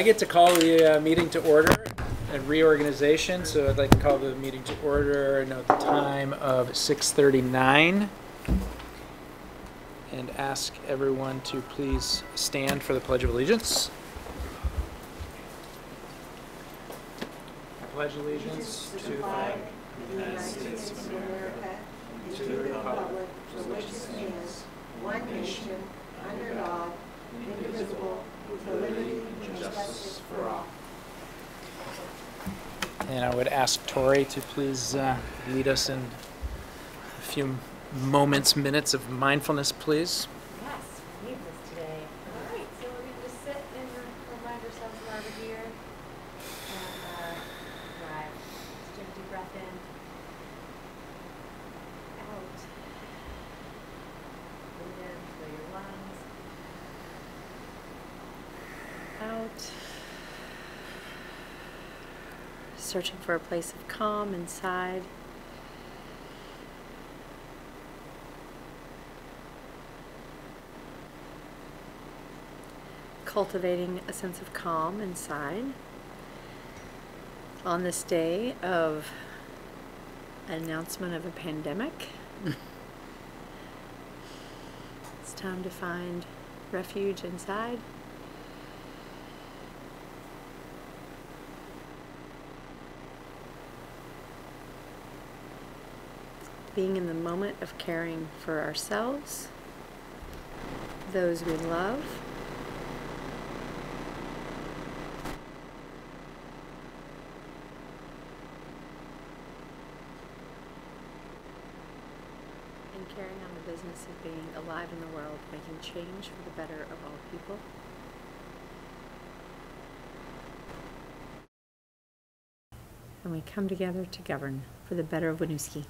I get to call the meeting to order at Reorganization, so I'd like to call the meeting to order, note the time of 6:39, and ask everyone to please stand for the Pledge of Allegiance. I pledge allegiance to the flag of the United States of America, and to the republic for which it stands, one nation, under God, indivisible, with liberty and justice for all. And I would ask Tori to please lead us in a few minutes of mindfulness, please. Yes, we need this today. All right, so we're going to just sit and remind ourselves why we're here. And right, just take a deep breath in. Out. Breathe in, fill your lungs. Out. Searching for a place of calm inside. Cultivating a sense of calm inside on this day of announcement of a pandemic. It's time to find refuge inside. Being in the moment of caring for ourselves, those we love, and carrying on the business of being alive in the world, making change for the better of all people. And we come together to govern for the better of Winooski.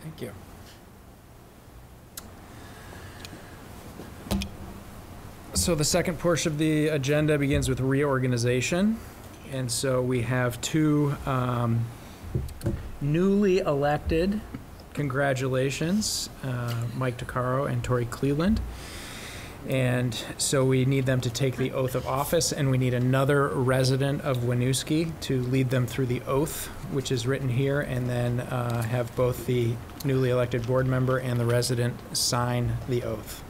Thank you. So the second portion of the agenda begins with reorganization. And so we have two newly elected, congratulations, Mike DeCaro and Tori Cleveland. And so we need them to take the oath of office, and we need another resident of Winooski to lead them through the oath, which is written here, and then have both the newly elected board member and the resident sign the oath.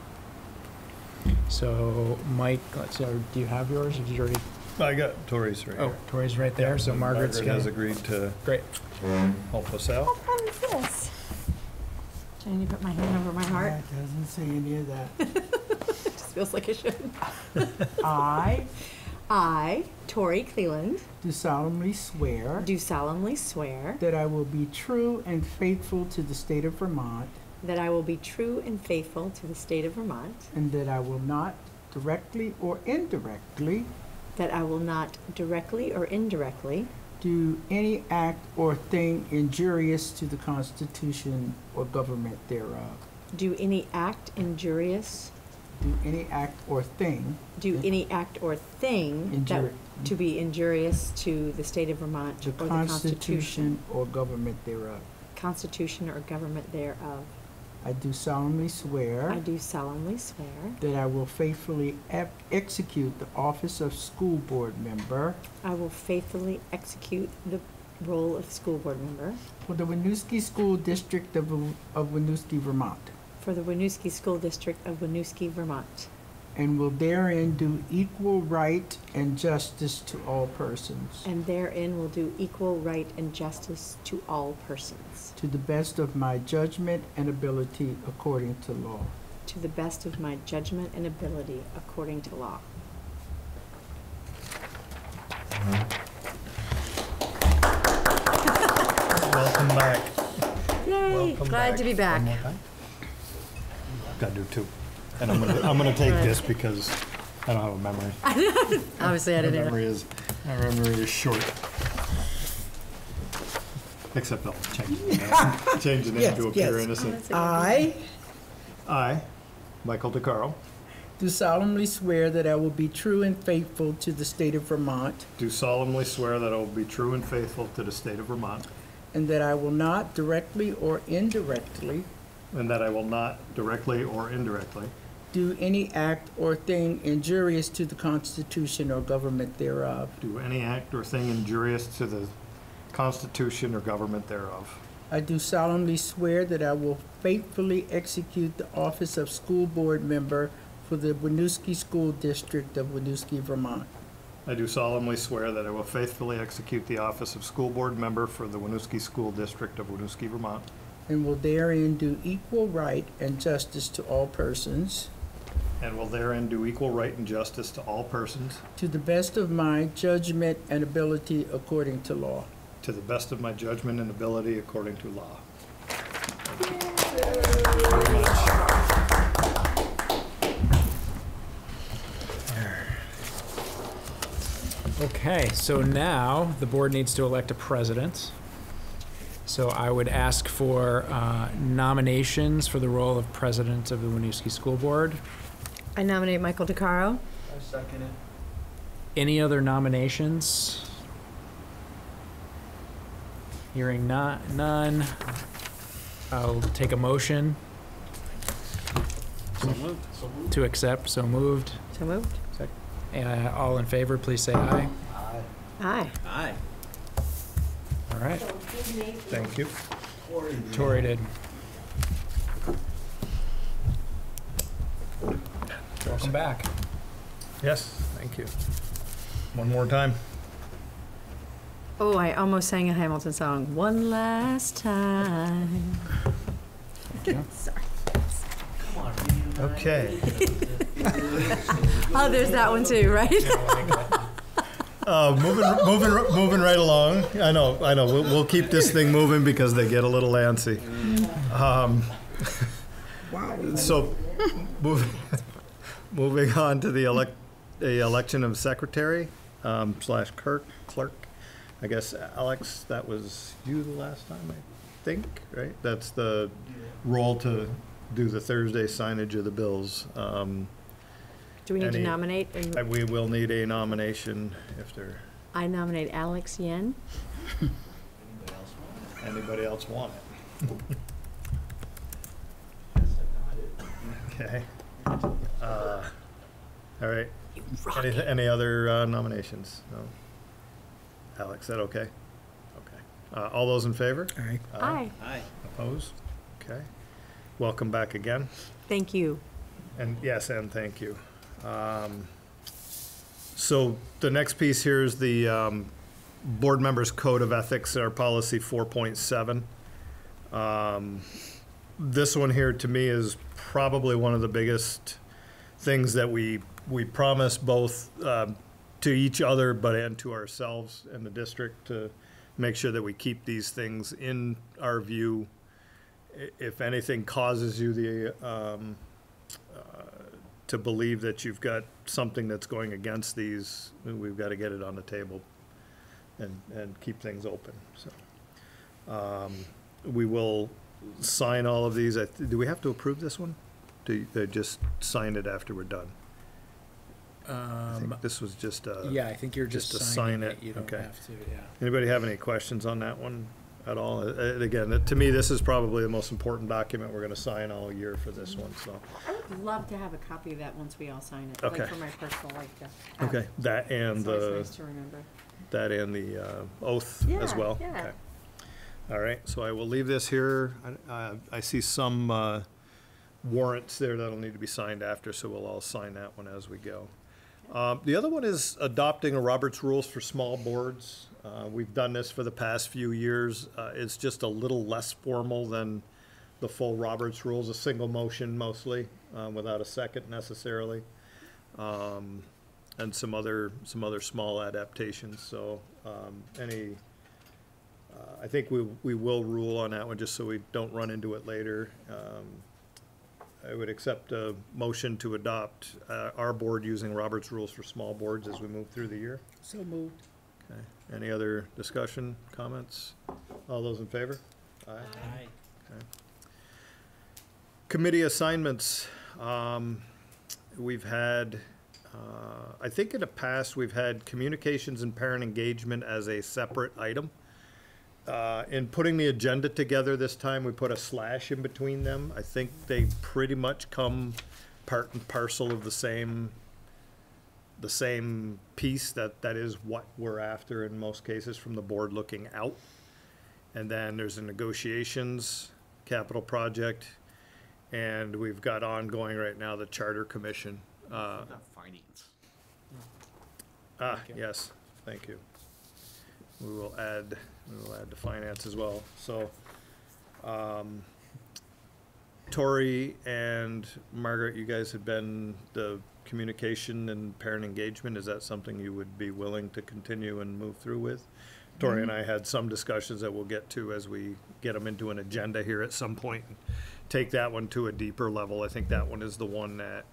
So, Mike, let's see, do you have yours? Or did you already? I got Tori's right here. Oh, Tori's right there, so Margaret has agreed to great. help us out. How fun is this? Do I need to put my hand over my heart? It doesn't say any of that. It just feels like it should. I Tori Cleveland, do solemnly swear do solemnly swear that I will be true and faithful to the state of Vermont, that I will be true and faithful to the state of Vermont, and that I will not directly or indirectly that I will not directly or indirectly do any act or thing injurious to the Constitution or government thereof. do any act injurious, Do any act or thing do any act or thing that to be injurious to the state of Vermont the or the Constitution or government thereof. Constitution or government thereof. I do solemnly swear I do solemnly swear that I will faithfully execute the office of school board member I will faithfully execute the role of school board member for the Winooski School District of Winooski, Vermont, for the Winooski School District of Winooski, Vermont, and will therein do equal right and justice to all persons, and therein will do equal right and justice to all persons, to the best of my judgment and ability according to law. to the best of my judgment and ability according to law. Welcome back. Yay! Welcome Glad to be back. One more time. Gotta do two. And I'm gonna take this because I don't have a memory. Obviously, I My didn't. memory is short. Except I'll change the name Yes, to appear yes. innocent. I I, Michael DeCaro, do solemnly swear that I will be true and faithful to the state of Vermont, do solemnly swear that I will be true and faithful to the state of Vermont, and that I will not directly or indirectly and that I will not directly or indirectly do any act or thing injurious to the Constitution or government thereof. do any act or thing injurious to the Constitution or government thereof. I do solemnly swear that I will faithfully execute the office of school board member for the Winooski School District of Winooski, Vermont, I do solemnly swear that I will faithfully execute the office of school board member for the Winooski School District of Winooski, Vermont, and will therein do equal right and justice to all persons, and will therein do equal right and justice to all persons, to the best of my judgment and ability according to law. to the best of my judgment and ability according to law. Okay, so now the board needs to elect a president. So I would ask for nominations for the role of president of the Winooski School Board. I nominate Michael DeCaro. I second it. Any other nominations? Hearing none. I'll take a motion So moved. So moved. to accept. So moved. So moved. All in favor, please say aye. Aye. Aye. Aye. All right. Thank you. Tori did. Welcome back. Yes, thank you. One more time. Oh, I almost sang a Hamilton song. One last time. Sorry. Come on, man. Okay. Oh, there's that one too, right? Moving right along. I know. We'll keep this thing moving because they get a little antsy. So, moving on to the election of secretary slash clerk. I guess, Alex, that was you the last time, I think, right? That's the role to do the Thursday signage of the bills. Do we need to Any- nominate? We will need a nomination if there, I nominate Alex Yen. anybody else want it. Okay. All right. Any other nominations? No? Alex, is that okay? Okay. All those in favor? Aye. Aye. Aye. Opposed? Okay. Welcome back again. Thank you. And yes, and thank you. So the next piece here is the board members' code of ethics, our policy 4.7. This one here to me is probably one of the biggest things that we promise both to each other and to ourselves and the district to make sure that we keep these things in our view. If anything causes you to believe that you've got something that's going against these, we've got to get it on the table and keep things open. So we will sign all of these. Do we have to approve this one? Do they just sign it after we're done? I think this was just Yeah, I think you're just to signing sign it. it, You don't okay. have to, yeah. Anybody have any questions on that one at all? Again, to me, this is probably the most important document we're going to sign all year for this one, so. I would love to have a copy of that once we all sign it. Okay. Like for my personal, Okay, that and It's always the, nice to remember. that and the oath as Yeah, well? yeah. Okay. All right, so I will leave this here. I see some warrants there that'll need to be signed after, so we'll all sign that one as we go. The other one is adopting a Roberts Rules for small boards. We've done this for the past few years. It's just a little less formal than the full Roberts Rules, a single motion mostly, without a second necessarily. And some other small adaptations, so I think we will rule on that one, just so we don't run into it later. I would accept a motion to adopt our board using Robert's Rules for small boards as we move through the year. So moved. Okay. Any other discussion, comments? All those in favor? Aye. Aye. Committee assignments. we've had, I think in the past, we've had communications and parent engagement as a separate item. In putting the agenda together this time, we put a slash in between them. I think they pretty much come part and parcel of the same piece, that is what we're after in most cases from the board looking out. And then there's the negotiations, capital project, and we've got ongoing right now the Charter Commission. Finance. Yes, thank you. We will add the finance as well. So, Tori and Margaret, you guys have been the communication and parent engagement. Is that something you would be willing to continue and move through with? Tori and I had some discussions that we'll get to as we get them into an agenda here at some point. Take that one to a deeper level. I think that one is the one that,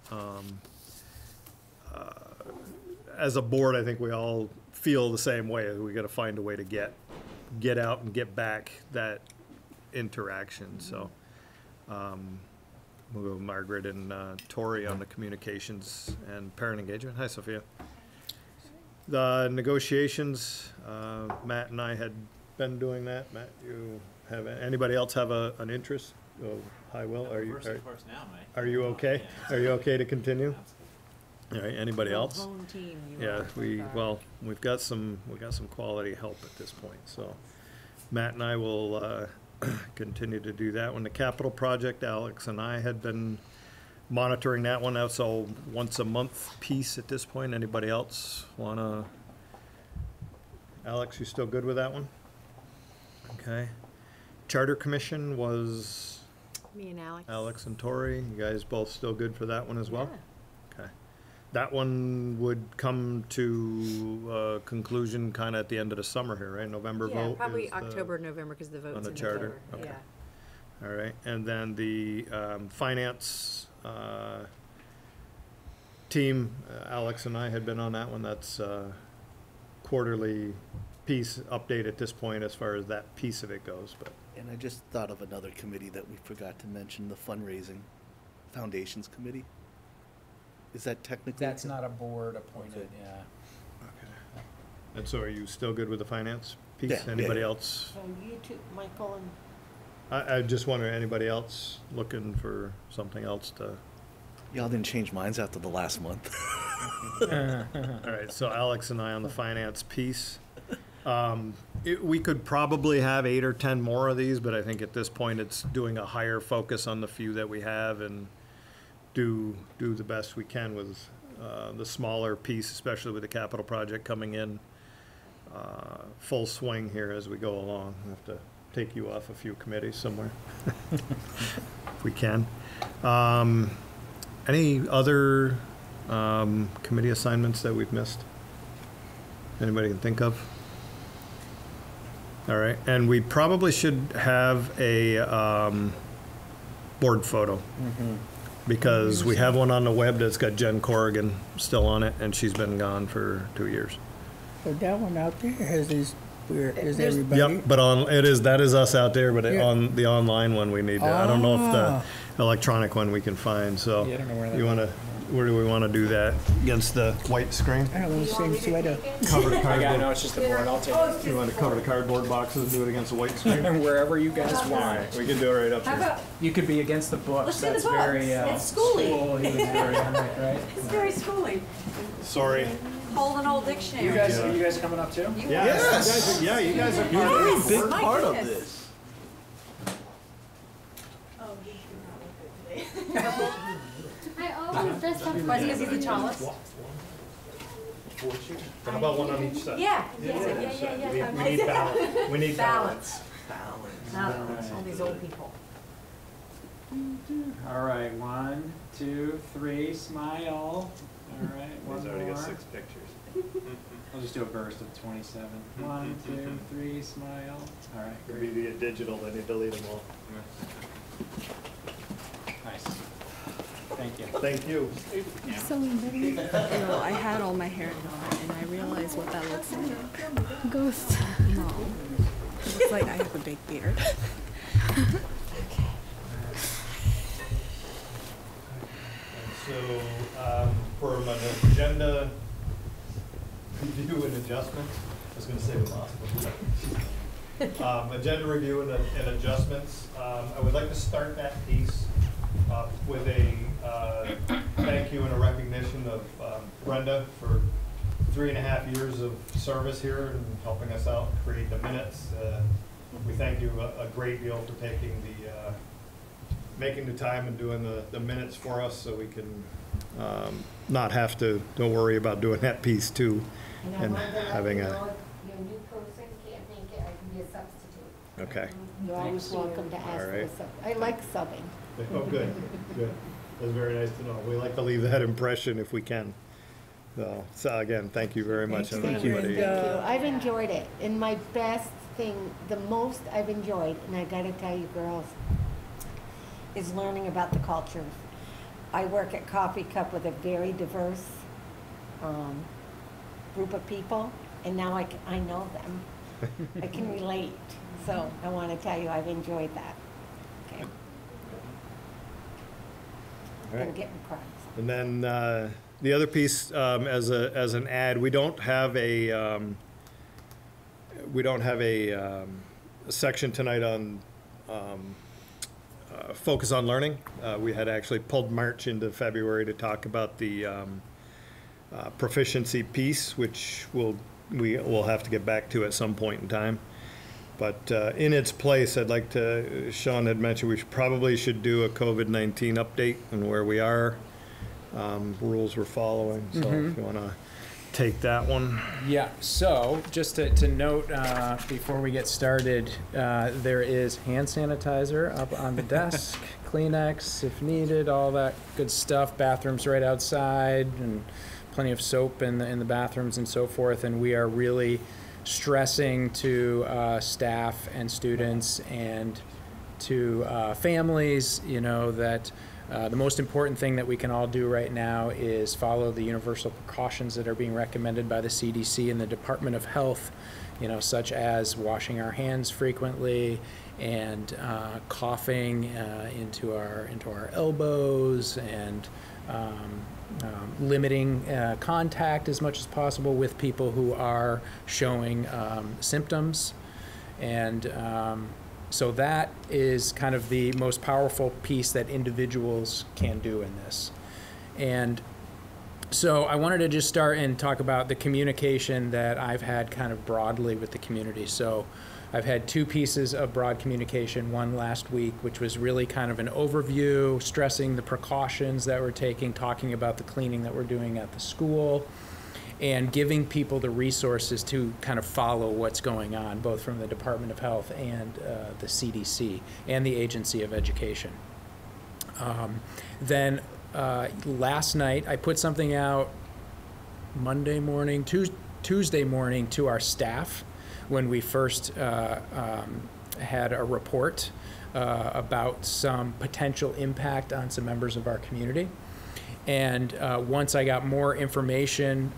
as a board, I think we all feel the same way. We got to find a way to get out and get back that interaction. So, we'll go Margaret and Tori on the communications and parent engagement. Hi, Sophia. The negotiations, Matt and I had been doing that. Matt, you have anybody else have an interest? Oh, hi, Will. Are you okay? Are you okay to continue? All right. Anybody else? Home team. Yeah, we've got some quality help at this point. So Matt and I will continue to do that one. The capital project, Alex and I had been monitoring that one. That's a once a month piece at this point. Anybody else wanna? Alex, you still good with that one? Okay. Charter Commission was Me and Alex. Alex and Tori. You guys both still good for that one as well? Yeah. Okay. That one would come to conclusion kind of at the end of the summer here, right? November vote? Yeah, probably is the- October, November, because the vote's on the in charter? November. Okay. Yeah. All right, and then the finance team, Alex and I had been on that one. That's quarterly piece update at this point as far as that piece of it goes, but. And I just thought of another committee that we forgot to mention, the fundraising foundations committee. Is that technically? That's not a board appointed, Okay. yeah. Okay. And so are you still good with the finance piece? Yeah, yeah, Anybody yeah. else? So you two, Michael and I just wonder, anybody else looking for something else to? Y'all didn't change minds after the last month. All right, so Alex and I on the finance piece. We could probably have 8 or 10 more of these, but I think at this point it's doing a higher focus on the few that we have and do the best we can with the smaller piece, especially with the capital project coming in full swing here as we go along. We'll have to take you off a few committees somewhere if we can. Any other committee assignments that we've missed? Anybody can think of? All right, and we probably should have a board photo. Because we have one on the web that's got Jen Corrigan still on it, and she's been gone for 2 years. But that one out there has is where is There's- everybody? Yep, but that is us out there, but Yeah. on the online one, we need to, I don't know if Ah. the electronic one we can find, so. Yeah, I don't know where that You wanna, where do we wanna do that? Against the white screen? I don't want the same sweater. Cover the I got, cardboard, no, it's just the board, I'll take it. you wanna cover the cardboard boxes and do it against the white screen? Wherever you guys All want. right, we can do it right up How here. about, You could be against the books, Let's do the that's very, books. It's schooly. schooly, very, right? it's very schooling. Sorry. Hold an old dictionary. You guys coming up too? Yes. Yeah, you guys are. Yes, Big my part of goodness. this. I always dress up. Why, because he's the tallest? How about one on each side? Yeah. We need balance. We need balance. Balance. All these old people. All right, 1, 2, 3, smile. All right, one more. pictures. I'll just do a burst of 27. 1, 2, 3, smile. All right, Could great. be the digital, then you delete them all. Nice. Thank you. Thank you. So embarrassing. No, I had all my hair done, and I realized what that looks like. Ghost. No. It looks like I have a big beard. So, for an agenda review and adjustments, I was gonna say we lost, but agenda review and adjustments, I would like to start that piece with a thank you and a recognition of Brenda for 3.5 years of service here and helping us out create the minutes. We thank you a great deal for taking making the time and doing the minutes for us, so we can not have to worry about doing that piece too, and having a. Your new person can't make it, I can be a substitute. Okay. You're always welcome to ask All for right. a sub. I like subbing. Oh, good, good. That's very nice to know. We like to leave that impression if we can. So again, thank you very much. Thank you. Thank you. I've enjoyed it. And my best thing, the most I've enjoyed, and I gotta tell you girls, is learning about the cultures. I work at Coffee Cup with a very diverse group of people, and now I know them. I can relate. So I want to tell you, I've enjoyed that. Okay. All I'm right. getting cries. And then the other piece, as an ad, we don't have a section tonight on focus on learning. We had actually pulled March into February to talk about the proficiency piece, which we will have to get back to at some point in time. But in its place, I'd like to, Sean had mentioned we probably should do a COVID-19 update and where we are, rules we're following. So if you want to take that one. Yeah, so just to note before we get started, there is hand sanitizer up on the desk, Kleenex if needed, all that good stuff. Bathrooms right outside, and plenty of soap in the bathrooms and so forth. And we are really stressing to staff and students and to families, that the most important thing that we can all do right now is follow the universal precautions that are being recommended by the CDC and the Department of Health, such as washing our hands frequently and coughing into our elbows, and limiting contact as much as possible with people who are showing symptoms. And so that is kind of the most powerful piece that individuals can do in this. And so I wanted to just start and talk about the communication that I've had kind of broadly with the community. So I've had 2 pieces of broad communication, one last week, which was really kind of an overview, stressing the precautions that we're taking, talking about the cleaning that we're doing at the school, and giving people the resources to kind of follow what's going on, both from the Department of Health and the CDC and the Agency of Education. Then last night, I put something out Monday morning, Tuesday morning to our staff when we first had a report about some potential impact on some members of our community. And once I got more information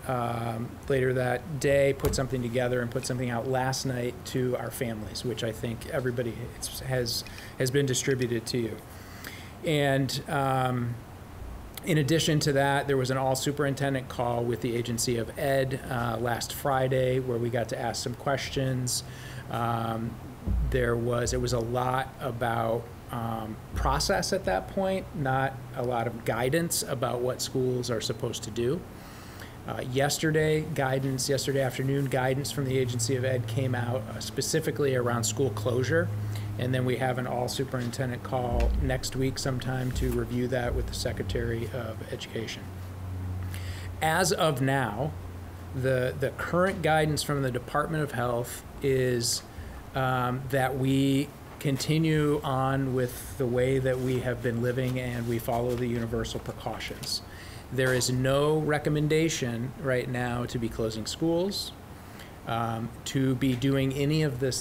later that day, put something together and put something out last night to our families, which I think everybody has been distributed to you. And in addition to that, there was an all-superintendent call with the Agency of Ed last Friday where we got to ask some questions. It was a lot about process at that point, not a lot of guidance about what schools are supposed to do. Yesterday afternoon, guidance from the Agency of Ed came out specifically around school closure. And then we have an all-superintendent call next week sometime to review that with the Secretary of Education. As of now, the current guidance from the Department of Health is that we continue on with the way that we have been living and we follow the universal precautions. There is no recommendation right now to be closing schools, to be doing any of the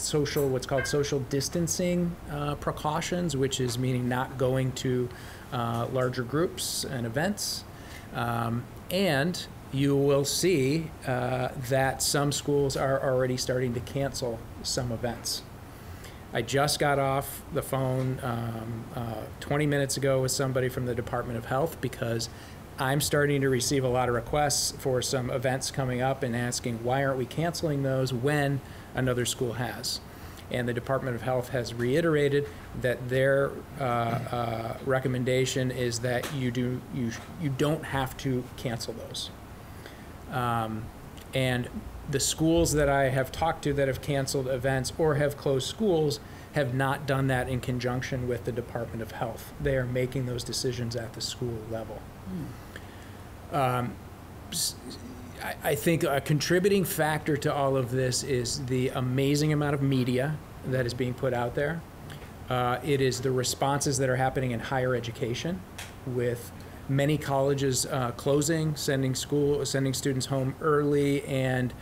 what's called social distancing precautions, which is meaning not going to larger groups and events. And you will see that some schools are already starting to cancel some events. I just got off the phone 20 minutes ago with somebody from the Department of Health because I'm starting to receive a lot of requests for some events coming up and asking, why aren't we canceling those when another school has? And the Department of Health has reiterated that their recommendation is that you don't have to cancel those. And the schools that I have talked to that have canceled events or have closed schools have not done that in conjunction with the Department of Health. They are making those decisions at the school level. I think a contributing factor to all of this is the amazing amount of media that is being put out there. It is the responses that are happening in higher education, with many colleges closing, sending students home early, and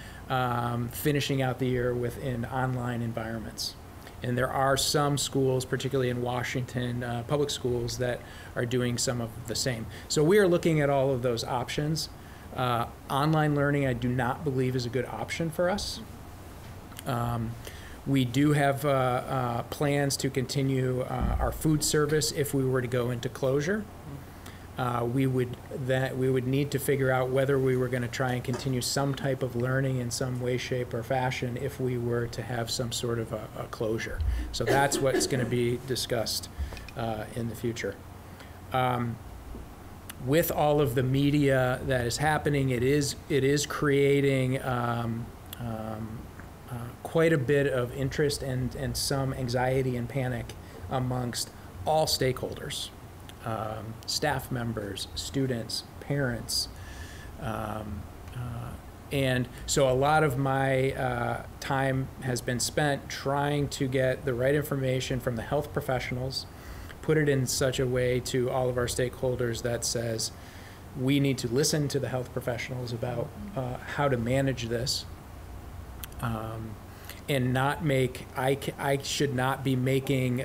finishing out the year within online environments. And there are some schools, particularly in Washington, public schools, that are doing some of the same. So we are looking at all of those options. Online learning, I do not believe, is a good option for us. We do have plans to continue our food service if we were to go into closure. We would need to figure out whether we were going to try and continue some type of learning in some way, shape, or fashion if we were to have some sort of a closure. So that's what's going to be discussed in the future. With all of the media that is happening, it is creating quite a bit of interest and some anxiety and panic amongst all stakeholders. Staff members, students, parents, and so a lot of my time has been spent trying to get the right information from the health professionals, put it in such a way to all of our stakeholders that says we need to listen to the health professionals about how to manage this, and not make, I should not be making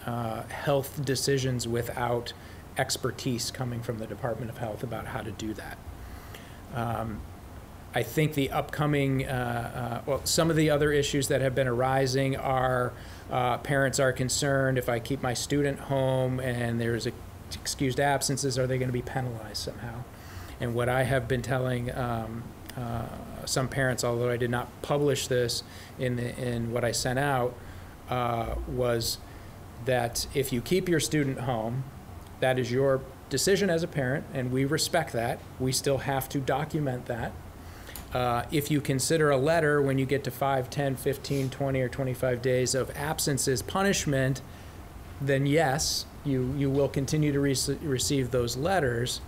health decisions without expertise coming from the Department of Health about how to do that. I think the upcoming, well, some of the other issues that have been arising are parents are concerned if I keep my student home and there's excused absences, are they going to be penalized somehow? And what I have been telling some parents, although I did not publish this in what I sent out, was that if you keep your student home, that is your decision as a parent, and we respect that. We still have to document that. If you consider a letter when you get to 5, 10, 15, 20, or 25 days of absences punishment, then yes, you will continue to receive those letters.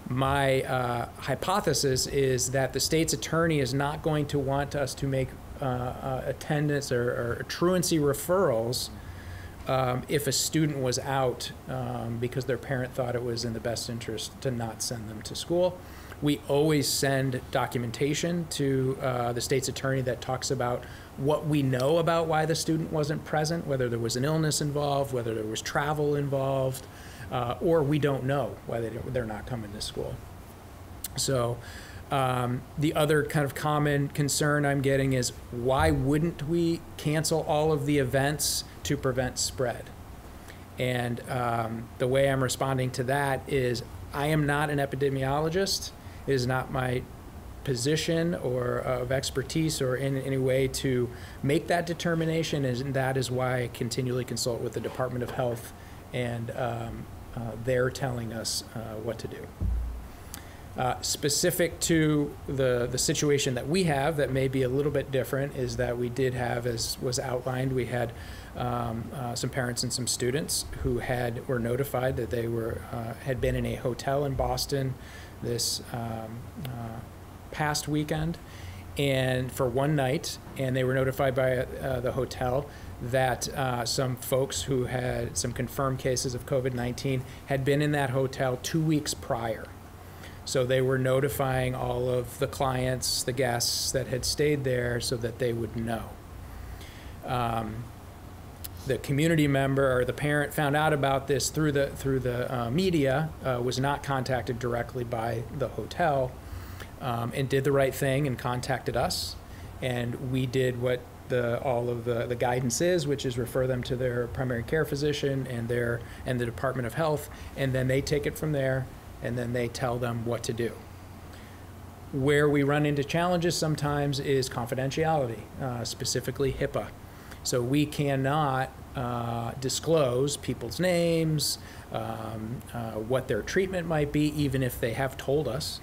My hypothesis is that the state's attorney is not going to want us to make attendance or truancy referrals if a student was out because their parent thought it was in the best interest to not send them to school. We always send documentation to the state's attorney that talks about what we know about why the student wasn't present, whether there was an illness involved, whether there was travel involved, or we don't know why they're not coming to school. So the other kind of common concern I'm getting is, why wouldn't we cancel all of the events to prevent spread? And the way I'm responding to that is, I am not an epidemiologist. It is not my position or of expertise or in any way to make that determination, and that is why I continually consult with the Department of Health, and they're telling us what to do. Specific to the situation that we have that may be a little bit different is that we did have, as was outlined, we had some parents and some students who were notified that they had been in a hotel in Boston this past weekend, and for one night, and they were notified by the hotel that some folks who had some confirmed cases of COVID-19 had been in that hotel 2 weeks prior. So they were notifying all of the clients, the guests that had stayed there, so that they would know. The community member or the parent found out about this through the media, was not contacted directly by the hotel, and did the right thing and contacted us, and we did what all of the guidance is, which is refer them to their primary care physician and the Department of Health, and then they take it from there and then they tell them what to do. Where we run into challenges sometimes is confidentiality, specifically HIPAA. So we cannot disclose people's names, what their treatment might be, even if they have told us.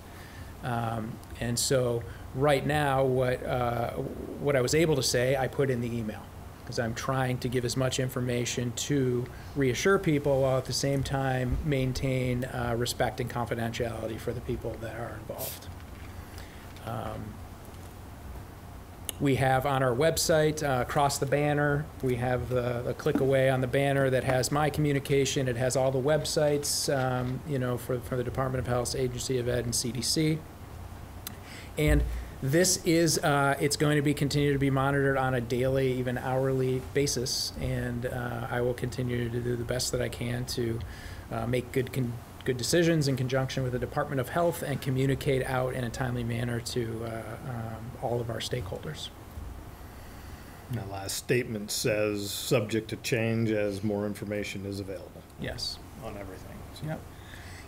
And so right now, what I was able to say, I put in the email, because I'm trying to give as much information to reassure people while at the same time maintain respect and confidentiality for the people that are involved. We have on our website, across the banner, we have the click away on the banner that has my communication. It has all the websites, you know, for the Department of Health, Agency of Ed, and CDC. And this is, it's going to be continue to be monitored on a daily, even hourly basis. And I will continue to do the best that I can to make good decisions in conjunction with the Department of Health and communicate out in a timely manner to all of our stakeholders. And the last statement says, subject to change as more information is available. Yes. On everything. So. Yep.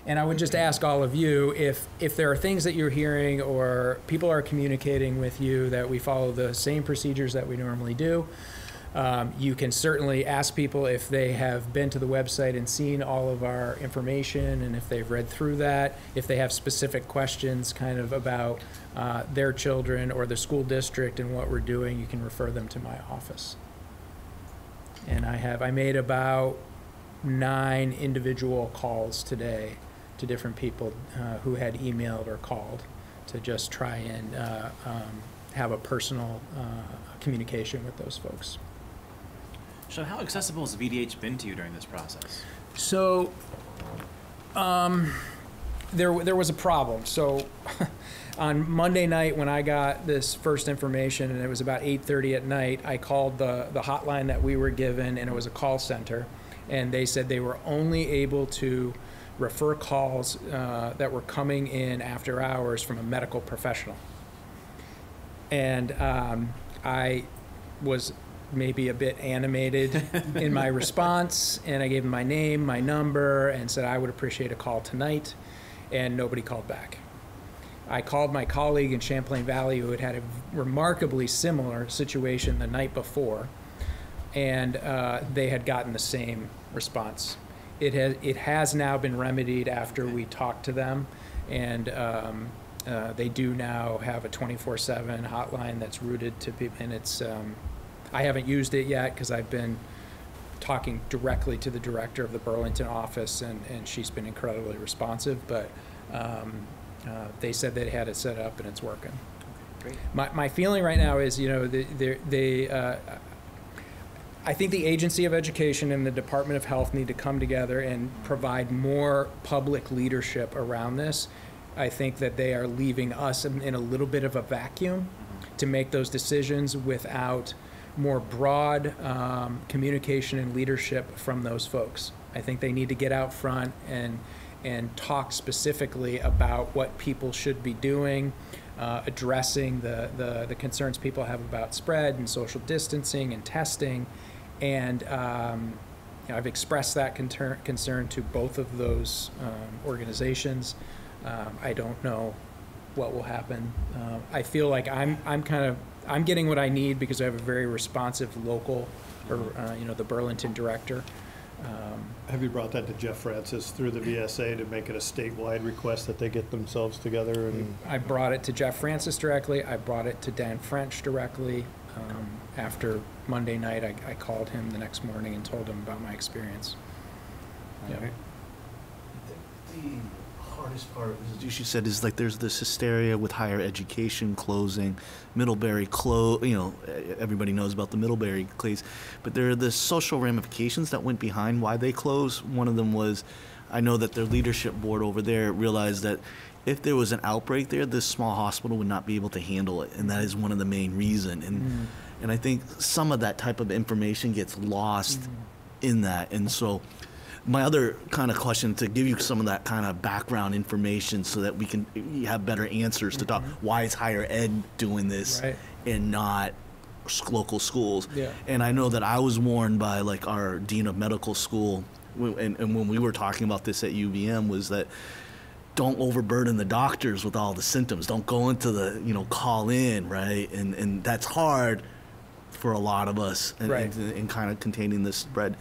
And I would just ask all of you, if there are things that you're hearing or people are communicating with you that we follow the same procedures that we normally do, you can certainly ask people if they have been to the website and seen all of our information, and if they've read through that. If they have specific questions kind of about their children or the school district and what we're doing, you can refer them to my office. And I made about 9 individual calls today to different people who had emailed or called to just try and have a personal communication with those folks. So how accessible has VDH been to you during this process? So there was a problem. So on Monday night when I got this first information, and it was about 8:30 at night, I called the hotline that we were given, and it was a call center, and they said they were only able to refer calls that were coming in after hours from a medical professional. And I was maybe a bit animated in my response, and I gave them my name, my number, and said I would appreciate a call tonight, and nobody called back. I called my colleague in Champlain Valley who had had a remarkably similar situation the night before, and they had gotten the same response. It has now been remedied after we talked to them, and they do now have a 24/7 hotline that's routed to people, and it's I haven't used it yet because I've been talking directly to the director of the Burlington office, and she's been incredibly responsive, but they said they had it set up and it's working. Great. My feeling right now is, you know, I think the Agency of Education and the Department of Health need to come together and provide more public leadership around this. I think that they are leaving us in a little bit of a vacuum to make those decisions without more broad communication and leadership from those folks. I think they need to get out front and talk specifically about what people should be doing, addressing the concerns people have about spread and social distancing and testing. And you know, I've expressed that concern to both of those organizations. I don't know what will happen. I feel like I'm getting what I need because I have a very responsive local, or you know, the Burlington director. Have you brought that to Jeff Francis through the VSA to make it a statewide request that they get themselves together? And I brought it to Jeff Francis directly. I brought it to Dan French directly. After Monday night, I called him the next morning and told him about my experience. All right. The hardest part, as you said, is like there's this hysteria with higher education closing, Middlebury you know, everybody knows about the Middlebury case, but there are the social ramifications that went behind why they closed. One of them was, I know that their leadership board over there realized that if there was an outbreak there, this small hospital would not be able to handle it, and that is one of the main reasons. And I think some of that type of information gets lost in that. And so my other kind of question, to give you some of that kind of background information so that we can have better answers to talk, why is higher ed doing this and not local schools? Yeah. And I know that I was warned by like our dean of medical school, and when we were talking about this at UVM, was that don't overburden the doctors with all the symptoms. Don't go into the, call in, right? And that's hard for a lot of us in kind of containing this spread.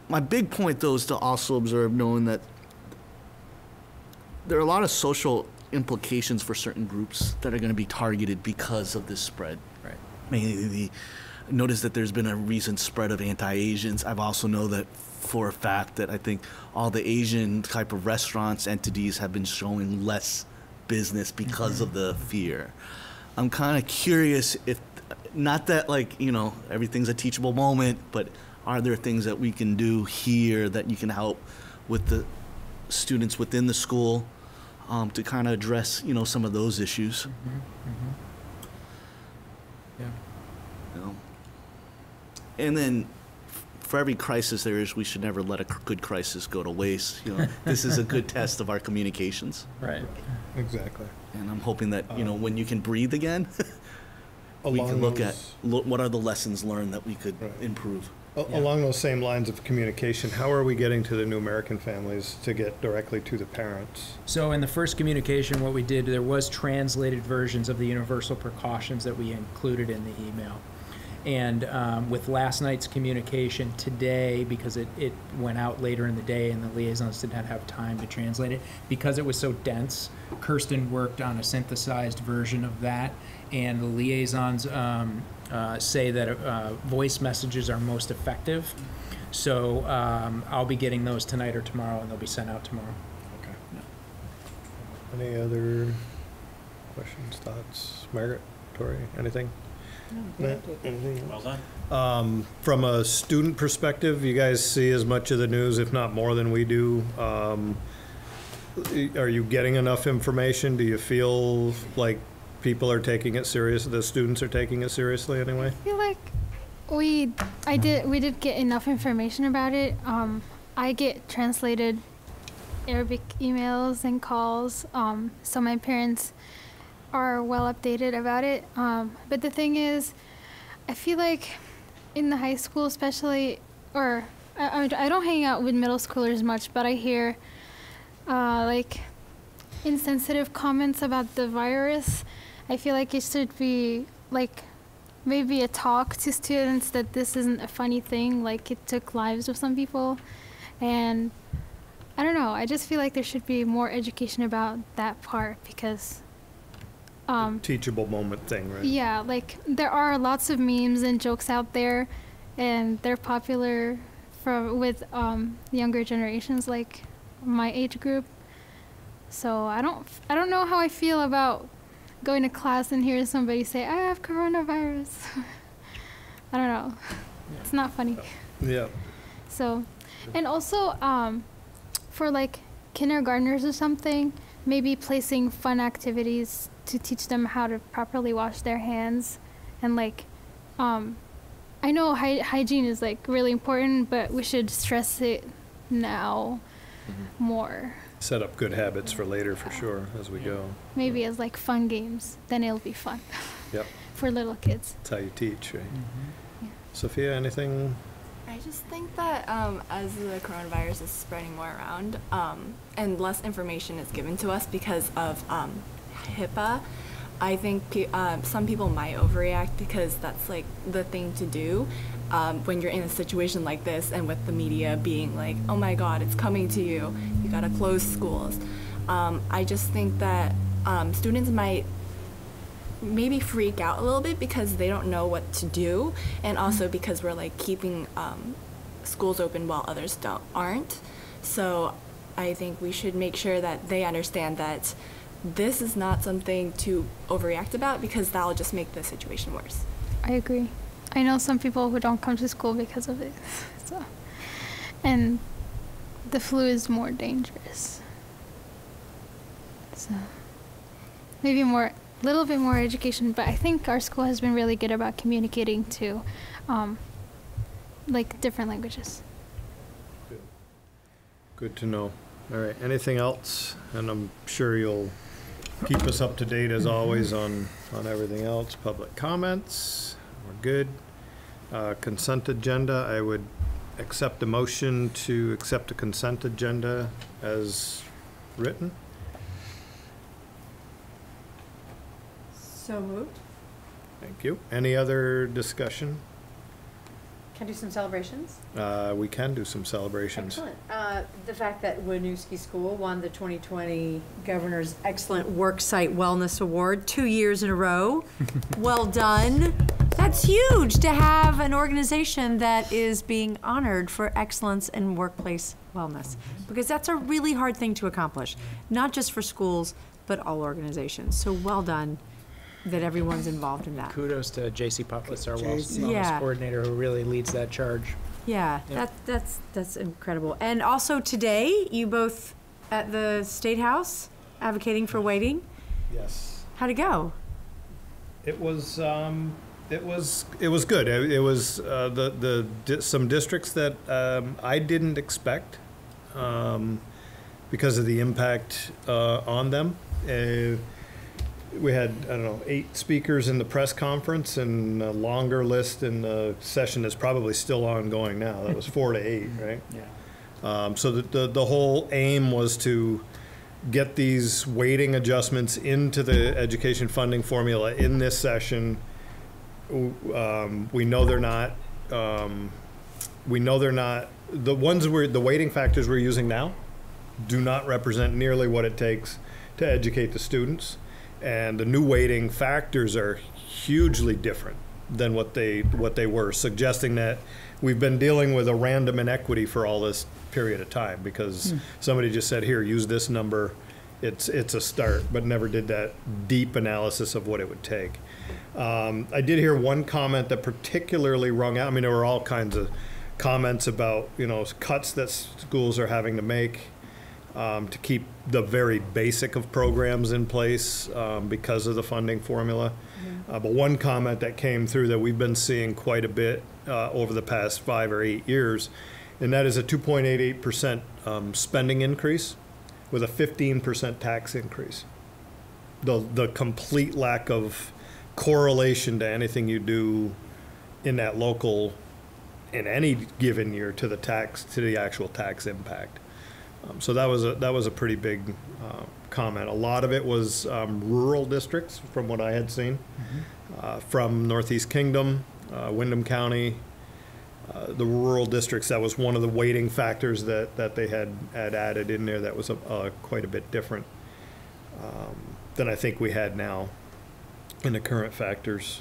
My big point, though, is to also observe, knowing that there are a lot of social implications for certain groups that are going to be targeted because of this spread. Right. Mainly notice that there's been a recent spread of anti-Asians. I've also know that for a fact that I think all the Asian type of restaurants, entities have been showing less business because of the fear. I'm kind of curious if, not that everything's a teachable moment, but are there things that we can do here that you can help with the students within the school to kind of address, some of those issues? Yeah. And then for every crisis there is, we should never let a good crisis go to waste. This is a good test of our communications. Right. Exactly. And I'm hoping that, when you can breathe again, we can look at what are the lessons learned that we could improve. Along those same lines of communication, how are we getting to the new American families to get directly to the parents? So in the first communication, what we did, there was translated versions of the universal precautions that we included in the email. And with last night's communication today, because it went out later in the day and the liaisons did not have time to translate it, because it was so dense, Kirsten worked on a synthesized version of that, and the liaisons say that voice messages are most effective. So I'll be getting those tonight or tomorrow, and they'll be sent out tomorrow. Okay. Any other questions, thoughts? Margaret, Tori, anything? Well done. From a student perspective, you guys see as much of the news, if not more than we do. Are you getting enough information? Do you feel like people are taking it serious? The students are taking it seriously anyway? I feel like we did get enough information about it. I get translated Arabic emails and calls, so my parents are well updated about it. But the thing is, I feel like in the high school especially, or I don't hang out with middle schoolers much, but I hear insensitive comments about the virus. I feel like it should be maybe a talk to students that this isn't a funny thing, like it took lives of some people. And I don't know, I just feel like there should be more education about that part, because Teachable moment thing, right? yeah, there are lots of memes and jokes out there, and they're popular with younger generations, like my age group. So I don't know how I feel about going to class and hear somebody say, I have coronavirus. I don't know. Yeah. It's not funny. Yeah. So, and also for kindergartners or something, maybe placing fun activities to teach them how to properly wash their hands. And I know hygiene is really important, but we should stress it now more. Set up good habits for later, for sure, as we go. Maybe as fun games, then it'll be fun. Yep. For little kids. That's how you teach, right? Yeah. Sophia, anything? I just think that as the coronavirus is spreading more around and less information is given to us because of HIPAA, I think some people might overreact because that's the thing to do when you're in a situation like this, and with the media being like, oh my God, it's coming to you, you gotta close schools. I just think that students might maybe freak out a little bit because they don't know what to do, and also because we're keeping schools open while others aren't. So I think we should make sure that they understand that this is not something to overreact about, because that'll just make the situation worse. I agree. I know some people who don't come to school because of it. So, and the flu is more dangerous. So maybe a little bit more education, but I think our school has been really good about communicating to different languages. Good to know. All right, anything else? And I'm sure you'll keep us up to date as always on everything else. Public comments, we're good. Consent agenda, I would accept a motion to accept a consent agenda as written. So moved. Thank you. Any other discussion? Can I do some celebrations? We can do some celebrations. Excellent. The fact that Winooski School won the 2020 Governor's Excellent Worksite Wellness Award 2 years in a row. Well done. That's huge to have an organization that is being honored for excellence in workplace wellness, because that's a really hard thing to accomplish, not just for schools, but all organizations. So well done that everyone's involved in that. Kudos to JC Putlitz, our JC. wellness Yeah. coordinator, who really leads that charge. Yeah, Yep. that's incredible. And also today, you both at the State House advocating for waiting. Yes. How'd it go? It was good. It was some districts that I didn't expect because of the impact on them. We had, I don't know, 8 speakers in the press conference and a longer list in the session that's probably still ongoing now. That was 4 to 8, right? Yeah. So the whole aim was to get these weighting adjustments into the education funding formula in this session. We know they're not. The ones the weighting factors we're using now do not represent nearly what it takes to educate the students, and the new weighting factors are hugely different than what they were, suggesting that we've been dealing with a random inequity for all this period of time because somebody just said, here, use this number. It's a start, but never did that deep analysis of what it would take. I did hear one comment that particularly rung out. I mean, there were all kinds of comments about, cuts that schools are having to make to keep the very basic of programs in place because of the funding formula. But one comment that came through that we've been seeing quite a bit over the past 5 or 8 years, and that is a 2.88% spending increase with a 15% tax increase. The complete lack of correlation to anything you do in that local in any given year to the actual tax impact. So that was a pretty big comment. A lot of it was rural districts, from what I had seen, from Northeast Kingdom, Windham County, the rural districts. That was one of the weighting factors that they had added in there. That was quite a bit different than I think we had now in the current factors.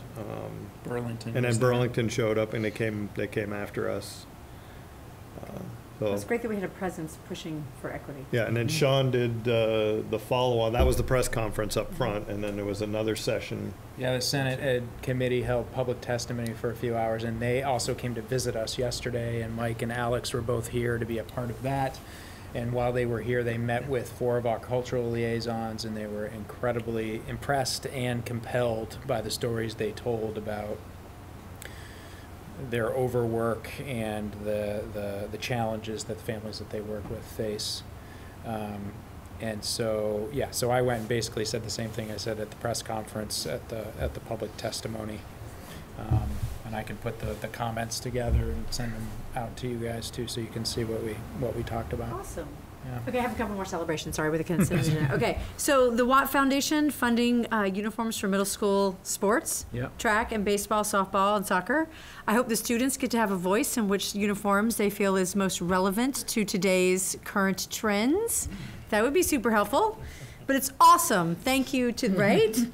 Burlington. And then was there. Burlington showed up, and they came after us. It's great that we had a presence pushing for equity. Yeah, and then Sean did the follow-on. That was the press conference up front, and then there was another session. Yeah, the Senate Ed Committee held public testimony for a few hours, and they also came to visit us yesterday, and Mike and Alex were both here to be a part of that. And while they were here, they met with 4 of our cultural liaisons, and they were incredibly impressed and compelled by the stories they told about their overwork and the challenges that the families that they work with face. And so, yeah, so I went and basically said the same thing I said at the press conference at the public testimony. And I can put the comments together and send them out to you guys too, so you can see what we talked about. Awesome. Yeah. Okay, I have a couple more celebrations. Sorry, with the consent agenda. Okay, so the Watt Foundation funding uniforms for middle school sports, Yep. track and baseball, softball, and soccer. I hope the students get to have a voice in which uniforms they feel is most relevant to today's current trends. That would be super helpful. But it's awesome. Thank you to, right?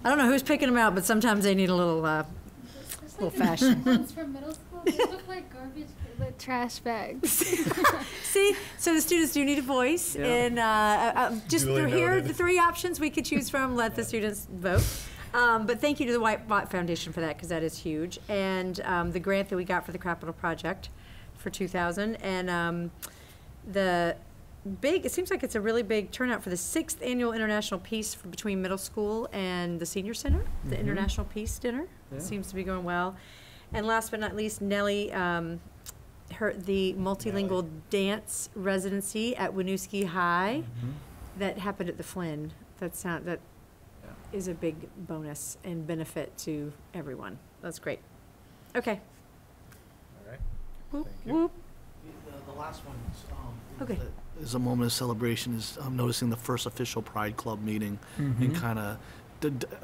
I don't know who's picking them out, but sometimes they need a little fashion. Ones from middle school, they look like garbage, like trash bags. See, so the students do need a voice, Yeah. and just Duly here are noted. the 3 options we could choose from. Let the students vote. But thank you to the White Bot Foundation for that, because that is huge, and the grant that we got for the capital project for 2000, and it seems like it's a really big turnout for the 6th annual International Peace between middle school and the senior center, the International Peace Dinner. Yeah. Seems to be going well. And last but not least, Nellie, the multilingual dance residency at Winooski High that happened at the Flynn. That is a big bonus and benefit to everyone. That's great. Okay. All right. Whoop, Thank you. whoop. The last one Okay. is a moment of celebration, is noticing the first official Pride Club meeting and kind of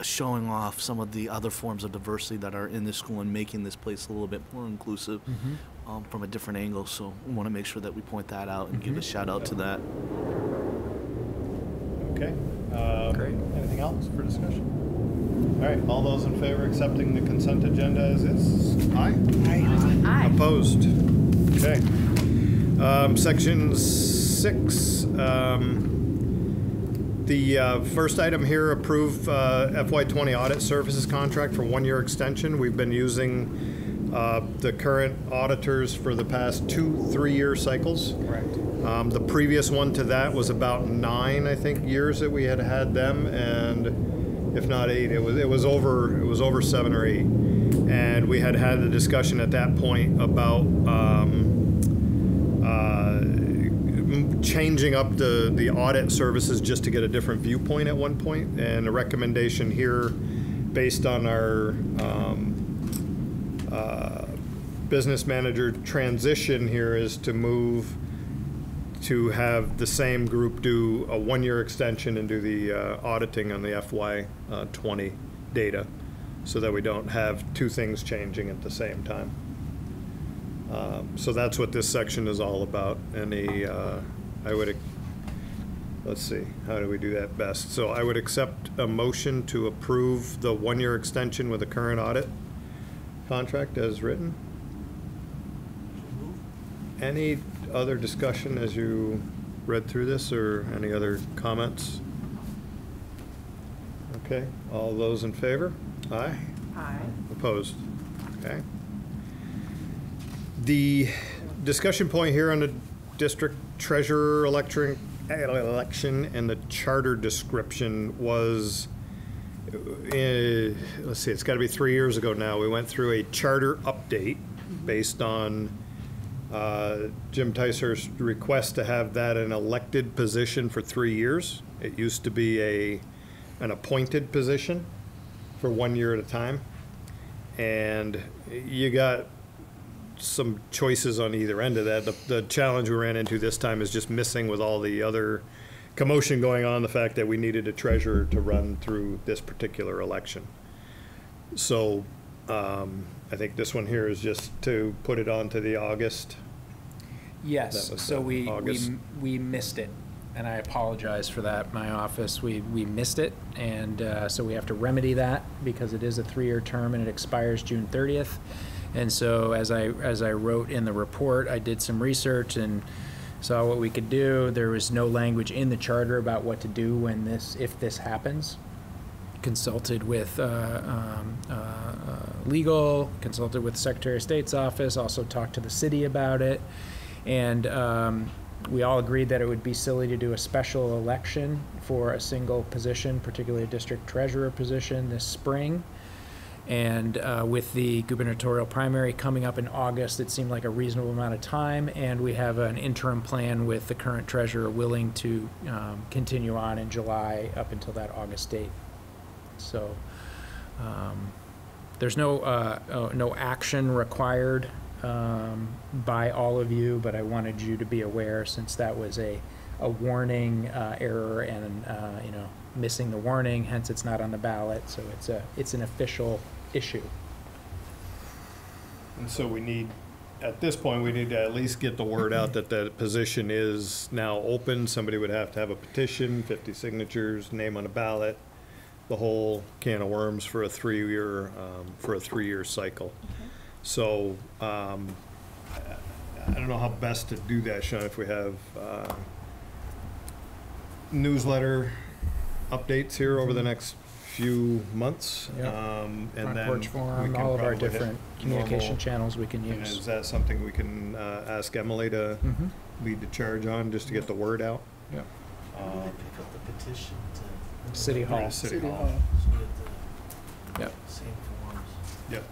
showing off some of the other forms of diversity that are in this school and making this place a little bit more inclusive from a different angle. So we want to make sure that we point that out and give a shout out to that. Okay. Great. Anything else for discussion? All right, all those in favor of accepting the consent agenda as is? Aye? Aye. Opposed? Okay. Section 6, the first item here, approve FY20 audit services contract for 1-year extension. We've been using the current auditors for the past 2-3-year cycles. Correct. The previous one to that was about 9, I think, years that we had had them, and if not 8, it was over 7 or 8, and we had had a discussion at that point about changing up the audit services just to get a different viewpoint at one point, and a recommendation here based on our business manager transition here is to move to have the same group do a 1-year extension and do the auditing on the FY20 data, so that we don't have 2 things changing at the same time. So that's what this section is all about. Let's see, how do we do that best? So I would accept a motion to approve the 1-year extension with the current audit contract as written. Any other discussion as you read through this, or any other comments? Okay, all those in favor? Aye? Aye. Opposed? Okay. The discussion point here on the district treasurer election and the charter description was, let's see, it's got to be 3 years ago now. We went through a charter update based on Jim Tyser's request to have that an elected position for 3 years. It used to be an appointed position for 1 year at a time. And you got some choices on either end of that. The challenge we ran into this time is just missing, with all the other commotion going on, the fact that we needed a treasurer to run through this particular election. So I think this one here is just to put it on to the August. Yes, so we August. we missed it, and I apologize for that. My office, we missed it, and so we have to remedy that, because it is a 3-year term and it expires June 30th. And so as I wrote in the report, I did some research and saw what we could do. There was no language in the charter about what to do if this happens. Consulted with legal, consulted with the Secretary of State's office, also talked to the city about it. And we all agreed that it would be silly to do a special election for a single position, particularly a district treasurer position, this spring. And with the gubernatorial primary coming up in August, it seemed like a reasonable amount of time. And we have an interim plan with the current treasurer willing to continue on in July up until that August date. So there's no action required by all of you, but I wanted you to be aware, since that was a warning error and missing the warning, hence it's not on the ballot. So it's an official issue. And so at this point, we need to at least get the word out that the position is now open. Somebody would have to have a petition, 50 signatures, name on a ballot, the whole can of worms for a 3-year cycle. So I don't know how best to do that, Sean, if we have newsletter updates here over the next few months. Yep. And Front then porch we forum, can all of our probably hit different communication normal. channels we can And use. is that something we can ask Emily to lead the charge on, just to get the word out? Yeah. Maybe they pick up the petition to City Hall. Yeah, City Hall. so we get the Yep. same forms. Yep.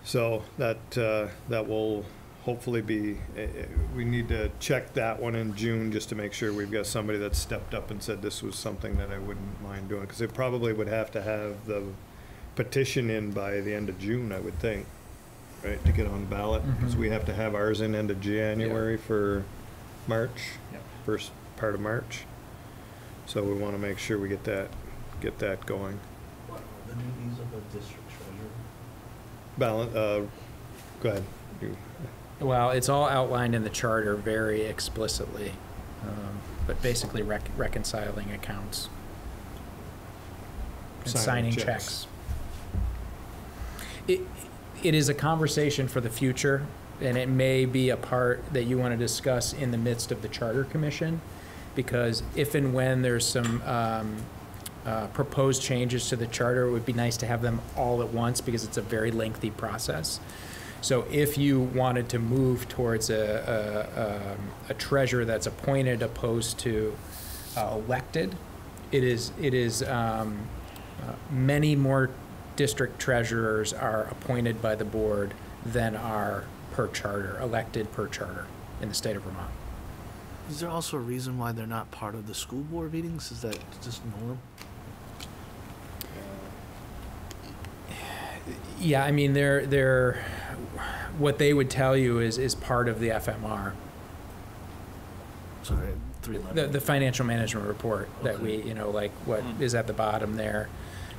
So that will hopefully be, we need to check that one in June, just to make sure we've got somebody that stepped up and said this was something that I wouldn't mind doing, because it probably would have to have the petition in by the end of June, I would think, right, to get on the ballot, because we have to have ours in end of January for March, Yep. first part of March. So we want to make sure we get that going. What are the duties of a district treasurer? Go ahead. Well, it's all outlined in the charter very explicitly, but basically reconciling accounts and signing checks. It is a conversation for the future, and it may be a part that you want to discuss in the midst of the Charter Commission, because if and when there's some proposed changes to the charter, it would be nice to have them all at once, because it's a very lengthy process. So if you wanted to move towards a treasurer that's appointed opposed to elected, it is many more district treasurers are appointed by the board than are per charter, elected per charter in the state of Vermont. Is there also a reason why they're not part of the school board meetings? Is that just norm? Yeah, I mean, they're what they would tell you is part of the FMR, Sorry, 311. the financial management report that Okay. we, like what is at the bottom there.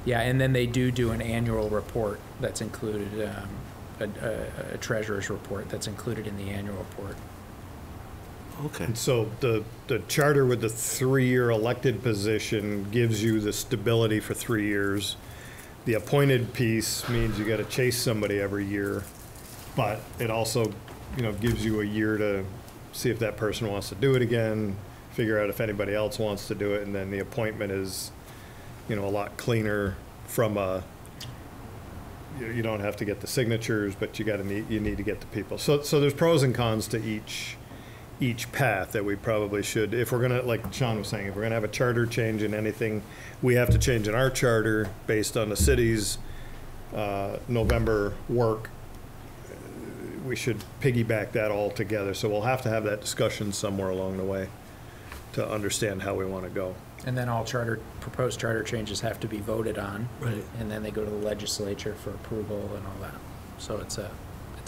Yeah, and then they do an annual report that's included, a treasurer's report that's included in the annual report. Okay. And so the charter with the 3-year elected position gives you the stability for 3 years. The appointed piece means you got to chase somebody every year, but it also, gives you a year to see if that person wants to do it again, figure out if anybody else wants to do it, and then the appointment is, a lot cleaner from you don't have to get the signatures, but you need to get the people. So there's pros and cons to each path that we probably should, if we're gonna, like Sean was saying, if we're gonna have a charter change in anything, we have to change in our charter based on the city's November work. We should piggyback that all together. So we'll have to have that discussion somewhere along the way to understand how we want to go. And then all proposed charter changes have to be voted on. Right. And then they go to the legislature for approval and all that. So it's a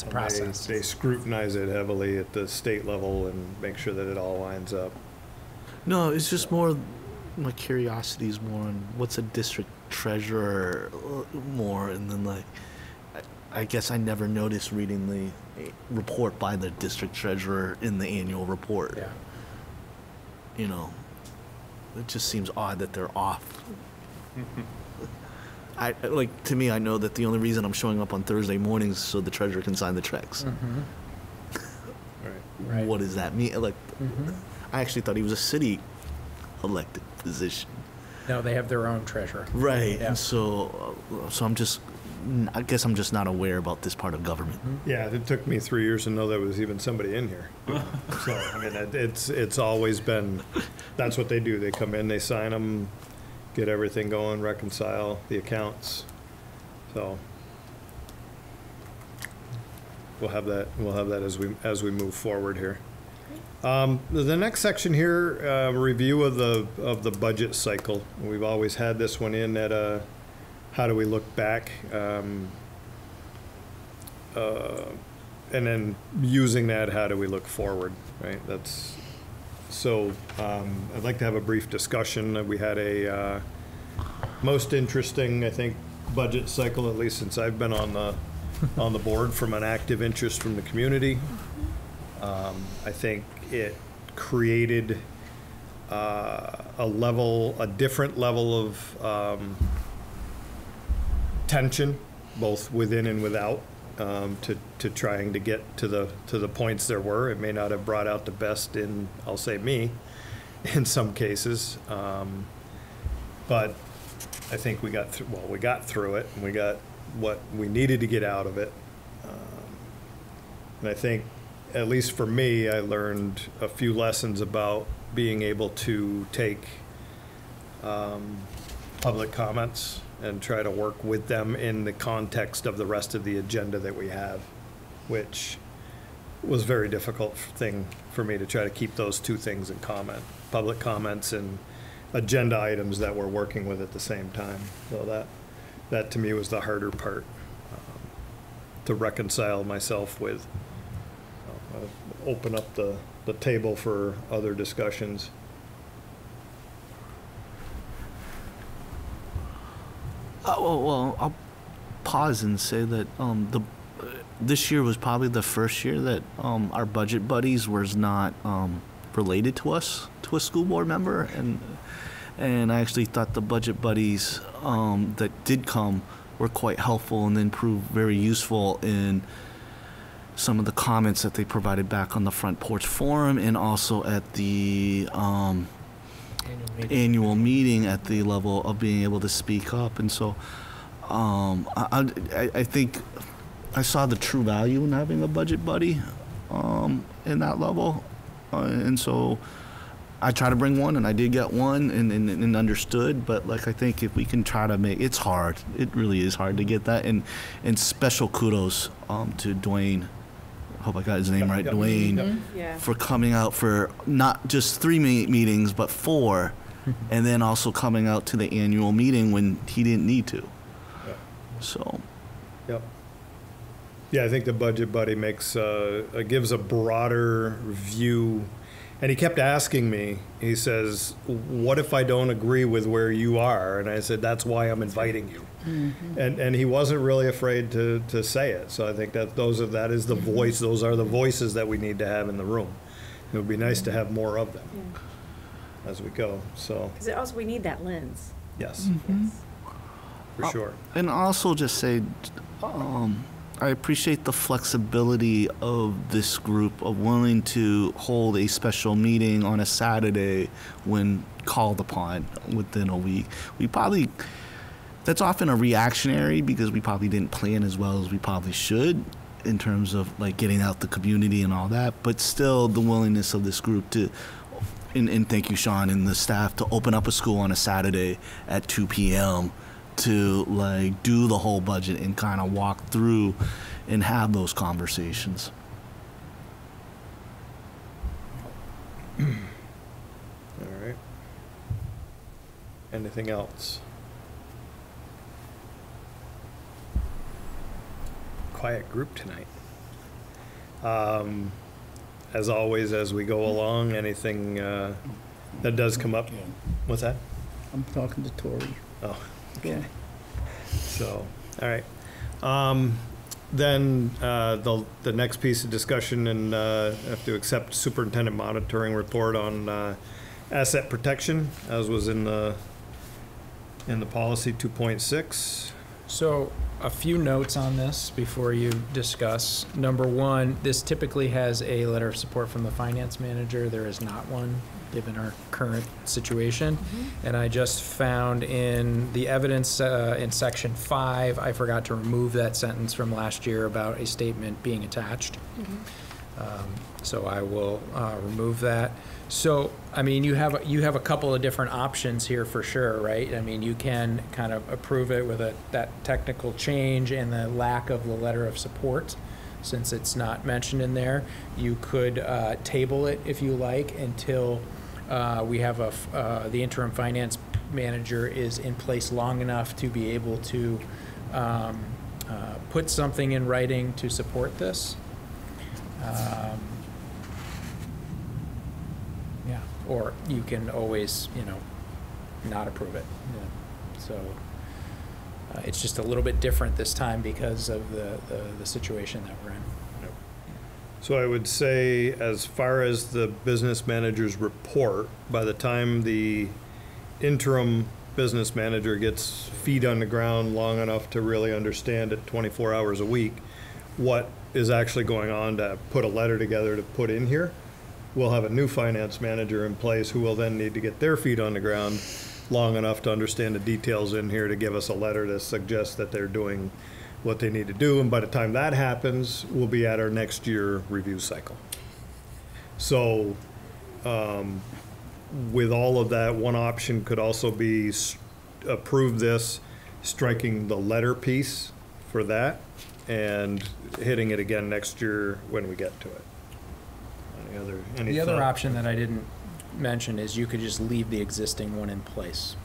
And process. They scrutinize it heavily at the state level and make sure that it all lines up. No, it's just more, my curiosity is more on what's a district treasurer more, and then I guess I never noticed reading the report by the district treasurer in the annual report. Yeah. It just seems odd that they're off. To me, I know that the only reason I'm showing up on Thursday mornings is so the treasurer can sign the checks. Right. What does that mean? I actually thought he was a city elected position. No, they have their own treasurer. Right. Yeah. And so I guess I'm just not aware about this part of government. Yeah, it took me 3 years to know there was even somebody in here. So, I mean, it's always been, that's what they do. They come in, they sign them, get everything going, reconcile the accounts. So we'll have that as we move forward here. The next section here, review of the budget cycle. We've always had this one in at how do we look back, and then using that, how do we look forward, right? I'd like to have a brief discussion. We had a most interesting, I think, budget cycle, at least since I've been on the board, from an active interest from the community. I think it created a different level of tension, both within and without, to trying to get to the points there were. It may not have brought out the best in, I'll say me, in some cases, but I think we got through it, and we got what we needed to get out of it. And I think, at least for me, I learned a few lessons about being able to take public comments and try to work with them in the context of the rest of the agenda that we have, which was a very difficult thing for me to try to keep those two things in common, public comments and agenda items that we're working with at the same time. So that to me was the harder part, to reconcile myself with. Open up the table for other discussions. Well, I'll pause and say that this year was probably the first year that our budget buddies was not related to us, to a school board member, and I actually thought the budget buddies that did come were quite helpful and then proved very useful in some of the comments that they provided back on the Front Porch Forum and also at the annual meeting at the level of being able to speak up. And so I think I saw the true value in having a budget buddy in that level. And so I try to bring one, and I did get one and understood, but like I think if we can try to make, it's hard. It really is hard to get that. And special kudos to Dwayne. I hope I got his name right, Dwayne, Yeah. for coming out for not just 3 meetings, but 4, and then also coming out to the annual meeting when he didn't need to. Yep. So. Yep. Yeah, I think the budget buddy makes gives a broader view. And he kept asking me, he says, what if I don't agree with where you are? And I said, that's why I'm inviting you. Mm-hmm. And he wasn't really afraid to say it. So I think that that is the voice, those are the voices that we need to have in the room. It would be nice to have more of them as we go. So Because also we need that lens. yes, for sure. And also just say, I appreciate the flexibility of this group of willing to hold a special meeting on a Saturday when called upon within a week. That's often a reactionary because we probably didn't plan as well as we probably should in terms of like getting out the community and all that, but still the willingness of this group to, and thank you, Sean, and the staff, to open up a school on a Saturday at 2 p.m. to like do the whole budget and kind of walk through and have those conversations. All right. Anything else? Quiet group tonight. As always, as we go along, anything that does come up. What's that? I'm talking to Tori. Oh, okay. So, all right. Then the next piece of discussion, and have to accept superintendent monitoring report on asset protection, as was in the policy 2.6. So a few notes on this before you discuss. Number one, this typically has a letter of support from the finance manager. There is not one, given our current situation. And I just found in the evidence in section 5, I forgot to remove that sentence from last year about a statement being attached. So I will remove that. So, I mean, you have a couple of different options here for sure, right? I mean, you can kind of approve it with that technical change and the lack of the letter of support, since it's not mentioned in there. You could table it if you like until we have the interim finance manager is in place long enough to be able to put something in writing to support this. Yeah, or you can always, not approve it. Yeah. So it's just a little bit different this time because of the situation that we're in. So I would say, as far as the business manager's report, by the time the interim business manager gets feet on the ground long enough to really understand it 24 hours a week, what is actually going on to put a letter together to put in here, we'll have a new finance manager in place who will then need to get their feet on the ground long enough to understand the details in here to give us a letter to suggest that they're doing what they need to do. And by the time that happens, we'll be at our next year review cycle. So with all of that, one option could also be approve this, striking the letter piece for that, and hitting it again next year when we get to it. The other option that I didn't mention is you could just leave the existing one in place.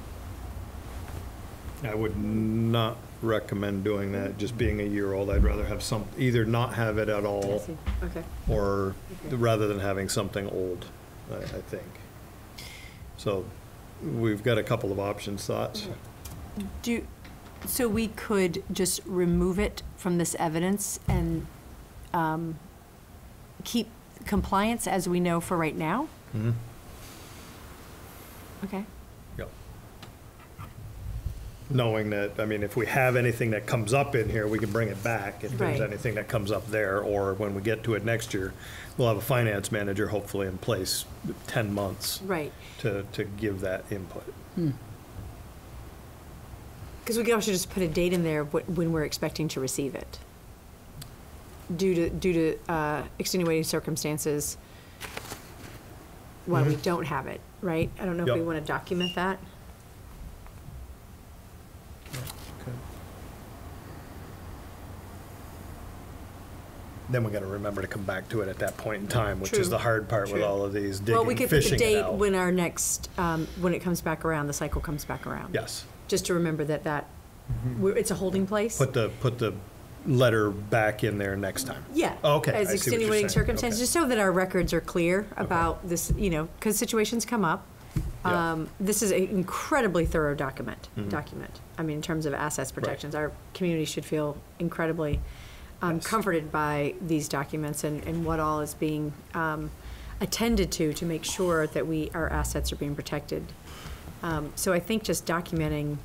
I would not recommend doing that, just being a year old. I'd rather have either not have it at all, Okay. or rather than having something old, I think. So we've got a couple of options, thoughts. So we could just remove it from this evidence and keep compliance as we know for right now? Mhm. Okay. Yep. Knowing that, I mean, if we have anything that comes up in here, we can bring it back if there's Right. anything that comes up there, or when we get to it next year, we'll have a finance manager hopefully in place 10 months Right. to give that input. Because we could also just put a date in there when we're expecting to receive it. Due to extenuating circumstances, while we don't have it, right? I don't know if we Yep. want to document that. Then we gotta remember to come back to it at that point in time, which is True. the hard part with True. all of these Well, we digging, could put the fishing it date out. when our next, when it comes back around, the cycle comes back around. Yes, Just to remember that it's a holding place. put the letter back in there next time. Yeah. Okay, I As see what you're extenuating saying. circumstances, Okay. just so that our records are clear about this, because situations come up. Yeah. This is an incredibly thorough document. Mm-hmm. I mean, in terms of assets protections, our community should feel incredibly comforted by these documents and what all is being attended to make sure that our assets are being protected. So I think just documenting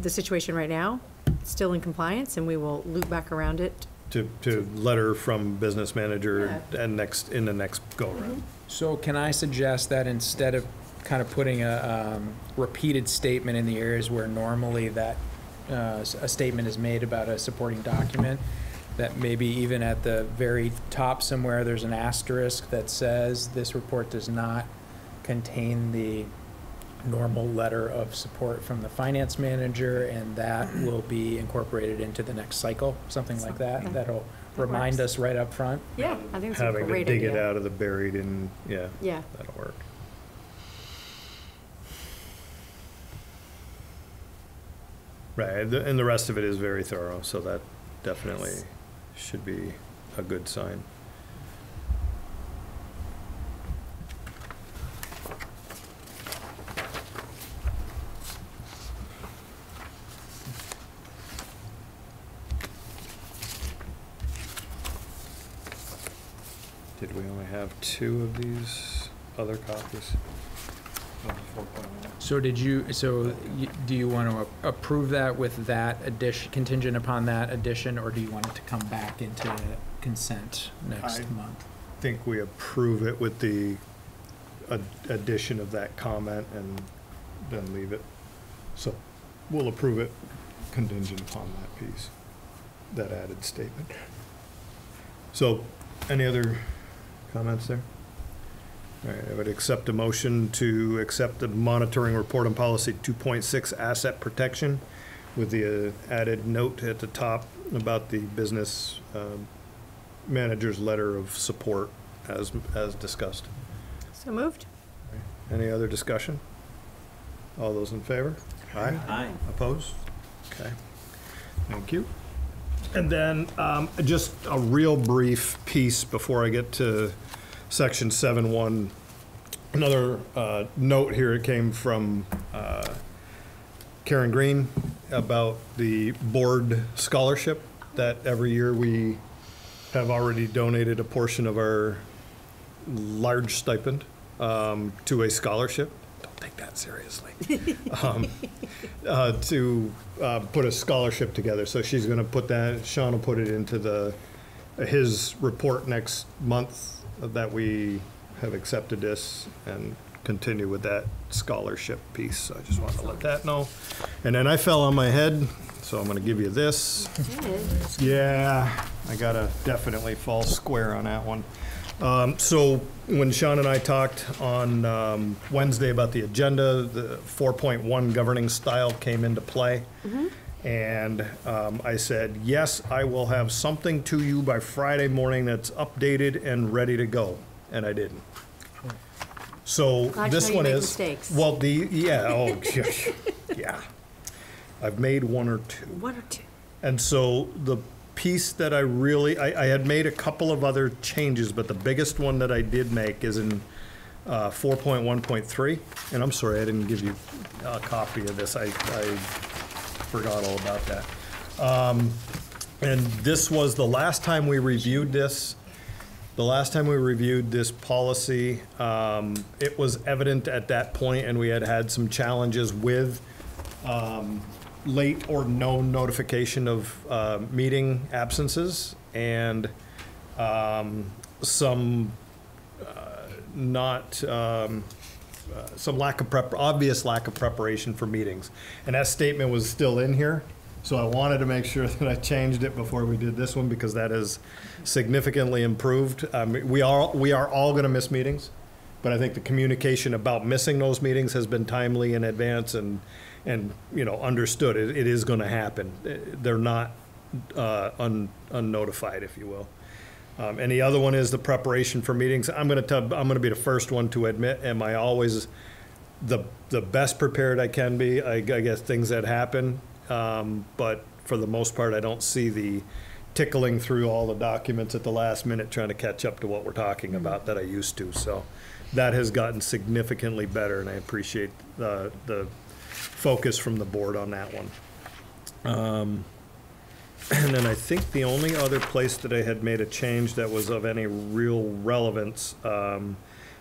the situation right now, still in compliance, and we will loop back around it. To letter from business manager and in the next go-around. So can I suggest that instead of kind of putting a repeated statement in the areas where normally that a statement is made about a supporting document, that maybe even at the very top somewhere there's an asterisk that says this report does not contain the normal letter of support from the finance manager, and that will be incorporated into the next cycle, something like that. Okay. That'll remind works. us right up front. Yeah, I think it's a Having to great dig it idea. out of the buried and, yeah, Yeah. that'll work. Right, and the rest of it is very thorough, so that definitely should be a good sign. Did we only have 2 of these other copies? So do you want to approve that with that addition, contingent upon that addition, or do you want it to come back into consent next month? I think we approve it with the addition of that comment and then leave it. So we'll approve it contingent upon that piece, that added statement. So, any other comments there? All right, I would accept a motion to accept the monitoring report on policy 2.6 asset protection with the added note at the top about the business manager's letter of support as discussed. So moved? Any other discussion? All those in favor? Aye. Aye. Opposed? Okay. Thank you. And then just a real brief piece before I get to section 7.1. Another note here, it came from Karen Green about the board scholarship that every year we have already donated a portion of our large stipend to a scholarship. Don't take that seriously. To put a scholarship together. So she's going to put that, Sean will put it into his report next month that we have accepted this and continue with that scholarship piece. So I just wanted to let that know. And then I fell on my head, so I'm going to give you this. Yeah, I got to definitely fall square on that one. So when Sean and I talked on Wednesday about the agenda, the 4.1 governing style came into play. And I said, yes, I will have something to you by Friday morning that's updated and ready to go. And I didn't. So Glad to this know you one make is, mistakes. well, yeah. I've made 1 or 2. 1 or 2. And so the piece that I really, I had made a couple of other changes, but the biggest one that I did make is in 4.1.3. And I'm sorry, I didn't give you a copy of this. I forgot all about that. And this was the last time we reviewed this. The last time we reviewed this policy, it was evident at that point, and we had had some challenges with late or no notification of meeting absences, and some some obvious lack of preparation for meetings. And that statement was still in here. So I wanted to make sure that I changed it before we did this one, because that is significantly improved. We are all going to miss meetings, but I think the communication about missing those meetings has been timely in advance and understood. It is going to happen. They're not unnotified, if you will. And the other one is the preparation for meetings. I'm going to be the first one to admit, am I always the best prepared I can be? I guess things that happen. But for the most part, I don't see the tickling through all the documents at the last minute trying to catch up to what we're talking about that I used to. So that has gotten significantly better, and I appreciate the focus from the board on that one. And then I think the only other place that I had made a change that was of any real relevance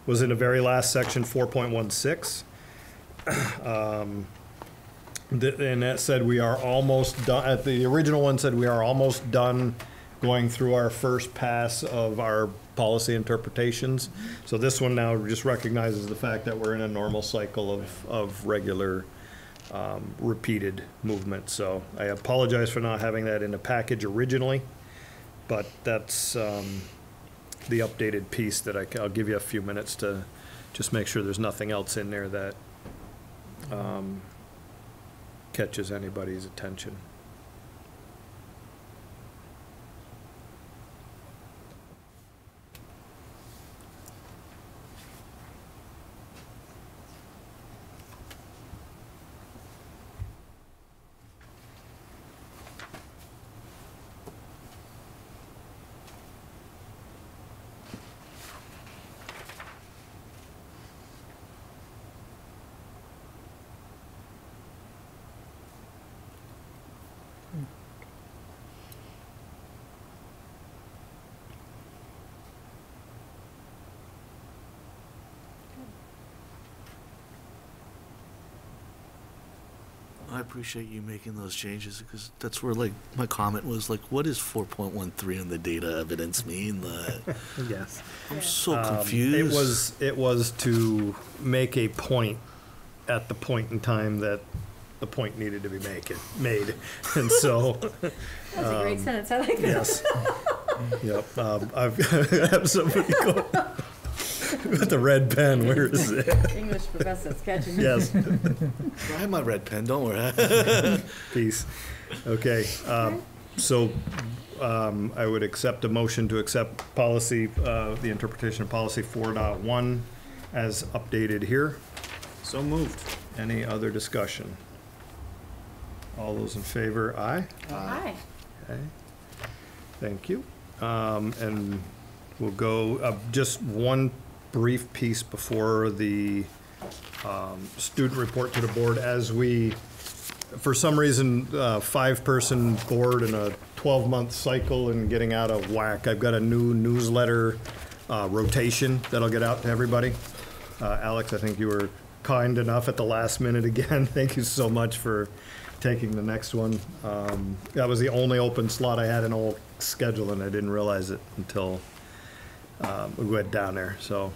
was in the very last section, 4.16. And that said we are almost done. The original one said we are almost done going through our first pass of our policy interpretations. So this one now just recognizes the fact that we're in a normal cycle of regular repeated movement. So I apologize for not having that in the package originally, but that's the updated piece that I'll give you a few minutes to just make sure there's nothing else in there that catches anybody's attention. I appreciate you making those changes, because that's where, like, my comment was, like, what does 4.13 on the data evidence mean? Yes. I'm so confused. It was to make a point at the point in time that the point needed to be made. And so. That's a great sentence. I like that. Yes. Yep. I've have somebody go with the red pen. Where is it? English professor's catching me. Yes. I have my red pen, don't worry. Peace. Okay. So I would accept a motion to accept policy, the interpretation of policy 4.1 as updated here. So moved. Any other discussion? All those in favor, aye? Hi. Okay. Thank you. And we'll go, just one brief piece before the student report to the board. As we, for some reason, 5-person board in a 12-month cycle and getting out of whack, I've got a new newsletter rotation that I'll get out to everybody. Alex, I think you were kind enough at the last minute again. Thank you so much for taking the next one. That was the only open slot I had in the whole schedule, and I didn't realize it until we went down there. So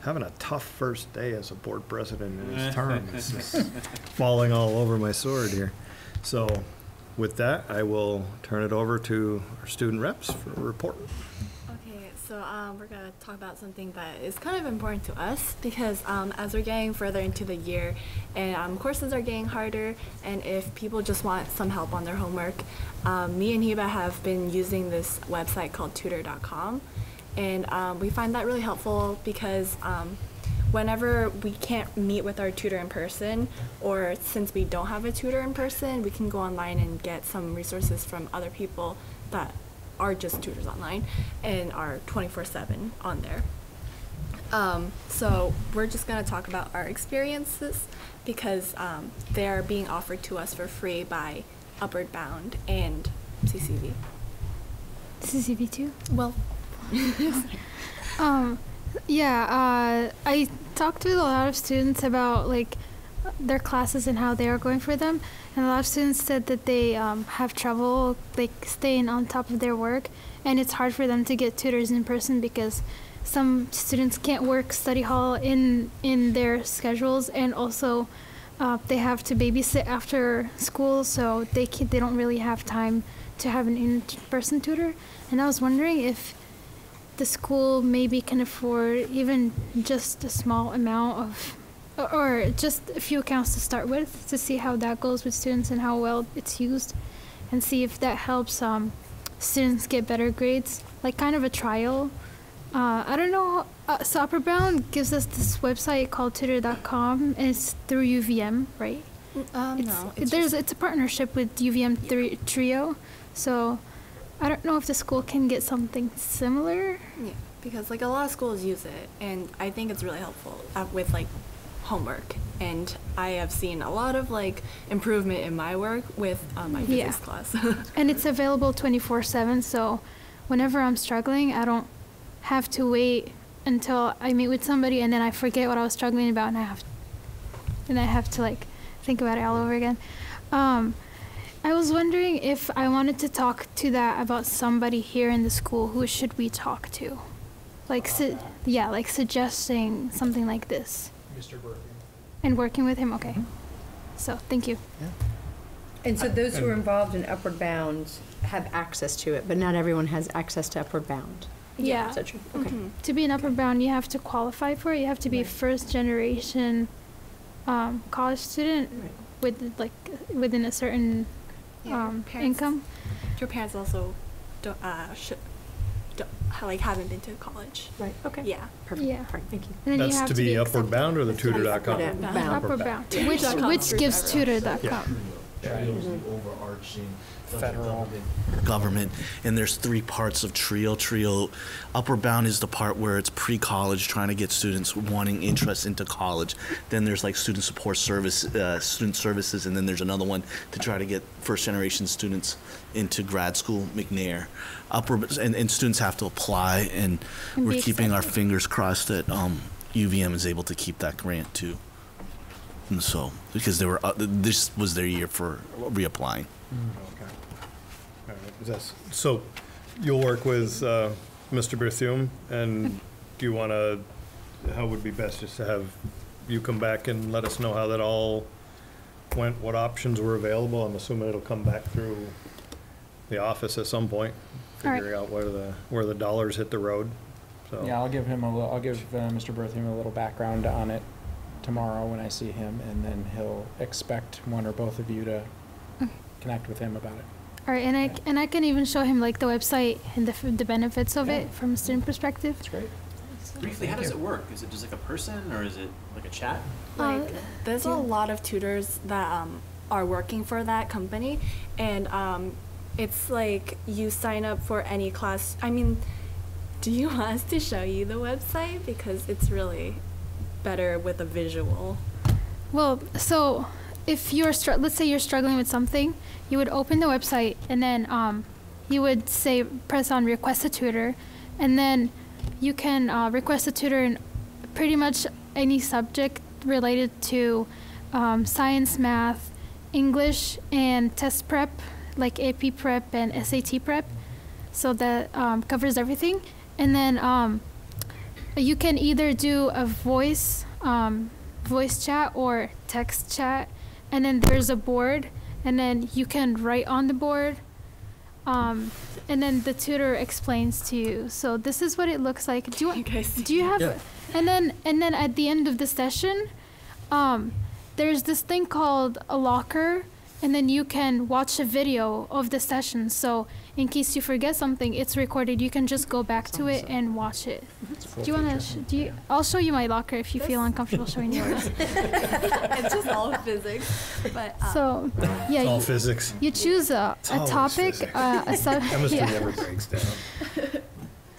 having a tough first day as a board president in his term. It's just falling all over my sword here. So with that, I will turn it over to our student reps for a report. Okay, so we're going to talk about something that is kind of important to us, because as we're getting further into the year and courses are getting harder, and if people just want some help on their homework, me and Hiba have been using this website called tutor.com, and we find that really helpful because whenever we can't meet with our tutor in person, or since we don't have a tutor in person, we can go online and get some resources from other people that are just tutors online and are 24/7 on there. So we're just going to talk about our experiences because they're being offered to us for free by Upward Bound and CCV. CCV too? Well, I talked to a lot of students about like their classes and how they are going for them, and a lot of students said that they have trouble like staying on top of their work, and it's hard for them to get tutors in person because some students can't work study hall in their schedules, and also they have to babysit after school, so they don't really have time to have an in-person tutor. And I was wondering if the school maybe can afford even just a small amount of, or just a few accounts to start with, to see how that goes with students and how well it's used, and see if that helps students get better grades, like kind of a trial. I don't know. So Upper Bound gives us this website called tutor.com, and it's through UVM, right? no. It's a partnership with UVM Trio, so I don't know if the school can get something similar. Yeah, because like a lot of schools use it, and I think it's really helpful with like homework. And I have seen a lot of like improvement in my work with my physics class. And it's available 24/7, so whenever I'm struggling, I don't have to wait until I meet with somebody and then I forget what I was struggling about, and I have to like think about it all over again. I was wondering if I wanted to talk to that about somebody here in the school, who should we talk to? Like, like suggesting something like this. Mr. Berthium. And working with him, okay. So, thank you. And so those who are involved in Upward Bound have access to it, but not everyone has access to Upward Bound. Yeah. Is that true? Okay. To be an Upper Bound, you have to qualify for it. You have to be a first generation college student with like within a certain income. Your parents also haven't been to college. Right. Okay. Yeah. Perfect. Yeah. All right. Thank you. And then you That's have to be Upward accepted. Bound or the tutor.com? Upper Bound, which gives tutor.com. Overarching Federal government, and there's three parts of Trio. Upper Bound is the part where it's pre-college, trying to get students wanting interest into college. Then there's like student support service, student services, and then there's another one to try to get first generation students into grad school, McNair. And students have to apply, and we're keeping our fingers crossed that UVM is able to keep that grant too. And so, because they were, this was their year for reapplying. Okay. All right. So you'll work with Mr. Berthium, and do you want to, how would be best just to have you come back and let us know how that all went, what options were available? I'm assuming it'll come back through the office at some point, figuring out where the dollars hit the road. So. Yeah, I'll give Mr. Berthium a little background on it tomorrow when I see him, and then he'll expect one or both of you to connect with him about it. All right, and I can even show him like the website and the benefits of it from a student perspective. That's great. Briefly, how does it work? Is it just like a person, or is it like a chat? Like, there's a lot of tutors that are working for that company, and it's like you sign up for any class. I mean, do you want us to show you the website? Because it's really better with a visual. Well, so if you're let's say you're struggling with something, you would open the website, and then you would press on request a tutor, and then you can request a tutor in pretty much any subject related to science, math, English, and test prep, like AP prep and SAT prep. So that covers everything. And then you can either do a voice chat or text chat, and then there's a board, and then you can write on the board, and then the tutor explains to you. So this is what it looks like. Do you have? Yeah. And then at the end of the session, there's this thing called a locker, and then you can watch a video of the session. So in case you forget something, it's recorded. You can just go back to it and watch it. Do you want to? I'll show you my locker if you feel uncomfortable showing yours. It's just all physics, but So yeah, It's all physics. you choose a always topic, physics. a sub. Chemistry Yeah. never breaks down.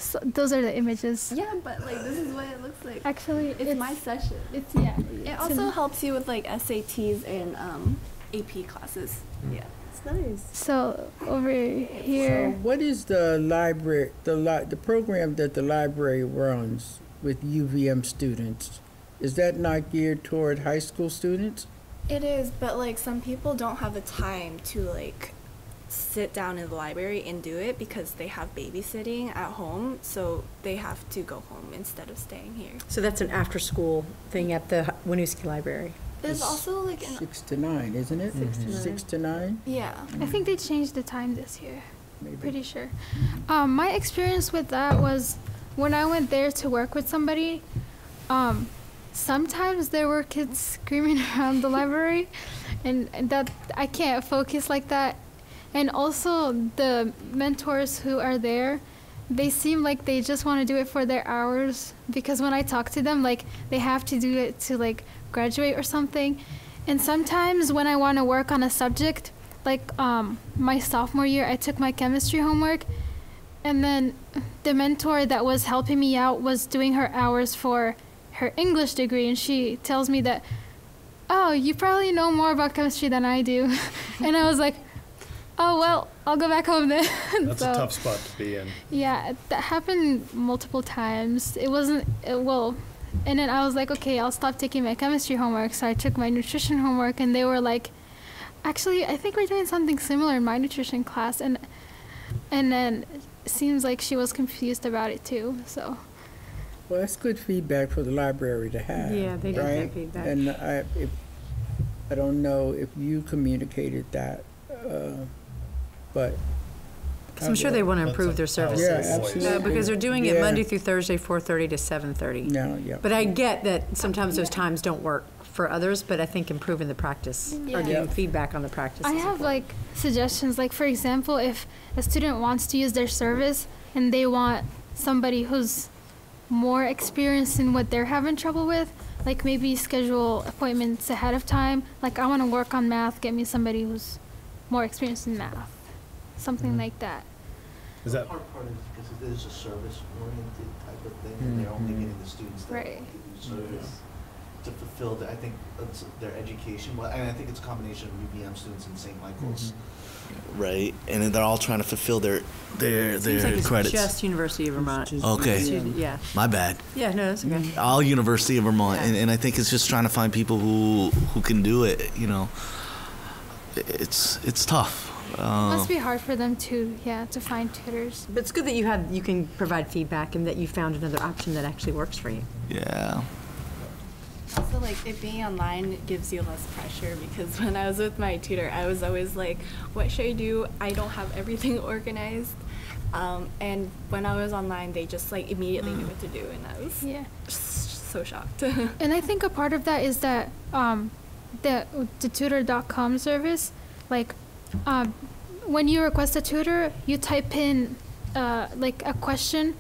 So those are the images. Yeah, but like this is what it looks like. Actually, It's my session. It's yeah. It also helps you with like SATs and AP classes. Yeah. It's nice. So over here, So what is the library, the program that the library runs with UVM students? Is that not geared toward high school students? It is, but like some people don't have the time to like sit down in the library and do it because they have babysitting at home, so they have to go home instead of staying here. So that's an after-school thing at the Winooski Library. There's also like an 6 to 9, isn't it? 6 to 9. 6 to 9? yeah. I think they changed the time this year. Maybe. Pretty sure. My experience with that was when I went there to work with somebody. Sometimes there were kids screaming around the library, and that I can't focus like that. And also the mentors who are there, they seem like they just want to do it for their hours, because when I talk to them, like they have to do it to like graduate or something. And sometimes when I want to work on a subject, like my sophomore year, I took my chemistry homework, and then the mentor that was helping me out was doing her hours for her English degree, and she tells me that, oh, you probably know more about chemistry than I do. And I was like, oh, well, I'll go back home then. That's a tough spot to be in. Yeah, that happened multiple times. It wasn't, well, and then I was like, okay, I'll stop taking my chemistry homework. So I took my nutrition homework, and they were like, actually, I think we're doing something similar in my nutrition class. And then it seems like she was confused about it too, so. Well, that's good feedback for the library to have. Yeah, they get right? that feedback. And I don't know if you communicated that, but. So I'm sure they want to That's improve a their powerful services. Yeah, voice. absolutely. Because they're doing it Yeah. Monday through Thursday, 4:30 to 7:30. No, yeah. But I get that sometimes those times don't work for others, but I think improving the practice or Yeah. giving feedback on the practice I is have important. like suggestions, like for example, if a student wants to use their service and they want somebody who's more experienced in what they're having trouble with, like maybe schedule appointments ahead of time. Like I want to work on math, get me somebody who's more experienced in math, something like that. Is that, Hard part is because it is a service-oriented type of thing, and they're only getting the students that Right. want to do service to fulfill, I think, it's their education. Well, and I think it's a combination of UVM students and St. Michael's. Right, and then they're all trying to fulfill their Seems like it's credits. just University of Vermont. Okay. Yeah. My bad. Yeah, no, that's okay. All University of Vermont, Yeah. and I think it's just trying to find people who can do it. You know, it's tough. Must be hard for them to find tutors. But it's good that you can provide feedback and that you found another option that actually works for you. Yeah. Also, like, it being online gives you less pressure, because when I was with my tutor, I was always like, what should I do? I don't have everything organized. And when I was online, they just, like, immediately knew what to do, and I was Yeah. so shocked. And I think a part of that is that the tutor.com service, like when you request a tutor, you type in like a question,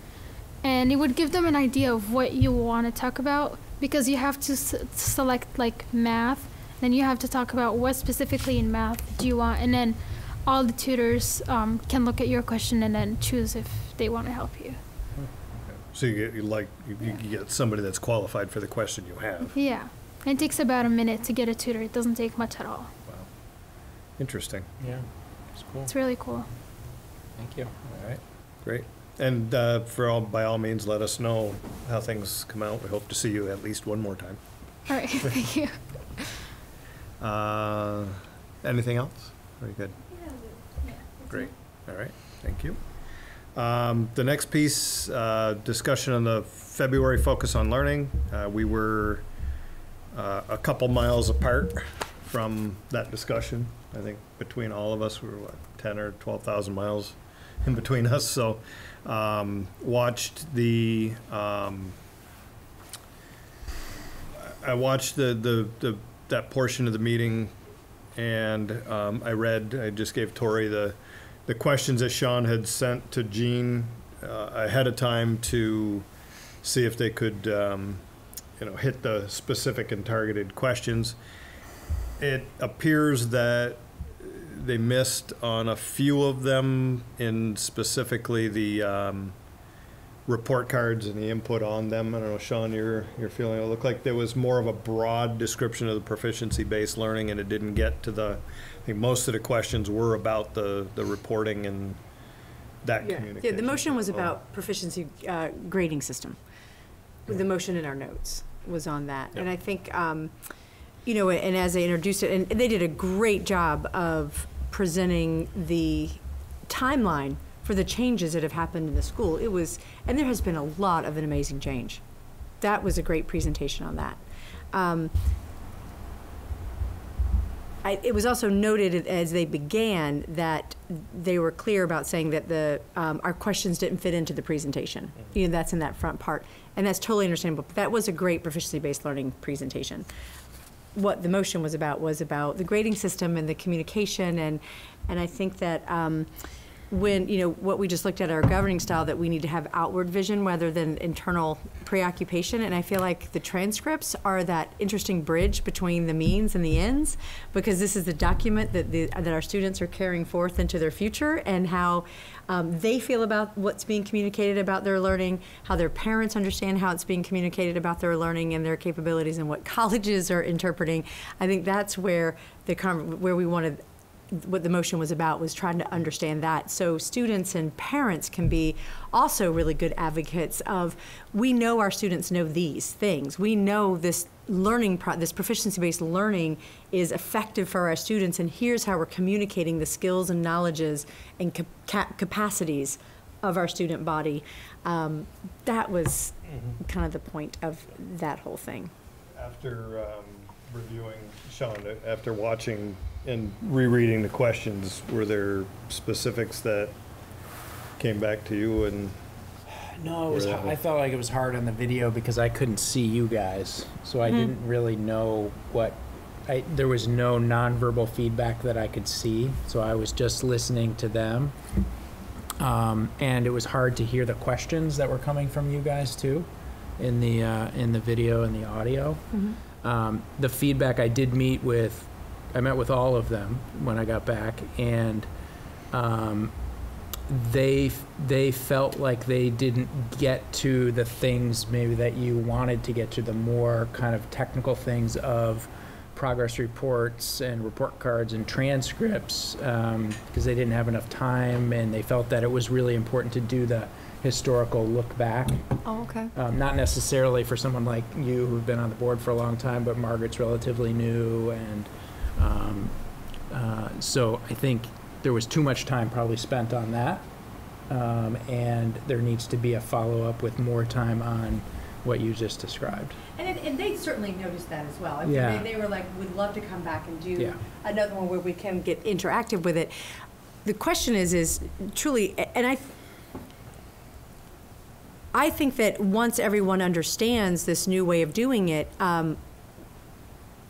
and it would give them an idea of what you want to talk about, because you have to select like math, then you have to talk about what specifically in math do you want, and then all the tutors can look at your question and then choose if they want to help you. so you get somebody that's qualified for the question you have. Yeah. And it takes about a minute to get a tutor. It doesn't take much at all. Wow. Interesting. Yeah, it's cool. It's really cool. Thank you. All right, great. And by all means, let us know how things come out. We hope to see you at least one more time. All right. Thank you. Anything else? Very good. Great. All right. Thank you. The next piece, discussion on the February focus on learning. We were a couple miles apart from that discussion. I think between all of us, we were 10 or 12,000 miles in between us. So watched the I watched that portion of the meeting, and I just gave Tori the questions that Sean had sent to Jean ahead of time to see if they could hit the specific and targeted questions. It appears that they missed on a few of them, in specifically the report cards and the input on them. I don't know, Sean, your feeling, it looked like there was more of a broad description of the proficiency-based learning, and it didn't get to I think most of the questions were about the reporting and that communication. Yeah, the motion was about proficiency grading system. The motion in our notes was on that. Yep. And I think, you know, and as they introduced it, and they did a great job of presenting the timeline for the changes that have happened in the school. It was, and there has been a lot of an amazing change. That was a great presentation on that. It was also noted as they began that they were clear about saying that our questions didn't fit into the presentation. You know, that's in that front part, and that's totally understandable. But that was a great proficiency-based learning presentation. What the motion was about the grading system and the communication, and I think that when, you know, what we just looked at our governing style, that we need to have outward vision rather than internal preoccupation. And I feel like the transcripts are that interesting bridge between the means and the ends, because this is the document that our students are carrying forth into their future, and how they feel about what's being communicated about their learning, how their parents understand how it's being communicated about their learning and their capabilities, and what colleges are interpreting. I think that's where where we wanted, what the motion was about, was trying to understand that, so students and parents can be also really good advocates of, we know our students know these things, we know this learning, this proficiency-based learning is effective for our students, and here's how we're communicating the skills and knowledges and capacities of our student body. That was kind of the point of that whole thing. After reviewing, Sean, after watching and rereading the questions, were there specifics that came back to you? And no, it was. I felt like it was hard on the video because I couldn't see you guys, so I didn't really know what. There was no nonverbal feedback that I could see, so I was just listening to them, and it was hard to hear the questions that were coming from you guys too, in the video and the audio. The feedback I did meet with. I met with all of them when I got back, and they felt like they didn't get to the things maybe that you wanted to get to, the more kind of technical things of progress reports and report cards and transcripts, because they didn't have enough time, and they felt that it was really important to do the historical look back. Oh, okay. Not necessarily for someone like you who've been on the board for a long time, but Margaret's relatively new, and so I think there was too much time probably spent on that, and there needs to be a follow-up with more time on what you just described. And they certainly noticed that as well. I Yeah. They were like, we'd love to come back and do Yeah. another one where we can get interactive with it. The question is truly, and I think that once everyone understands this new way of doing it,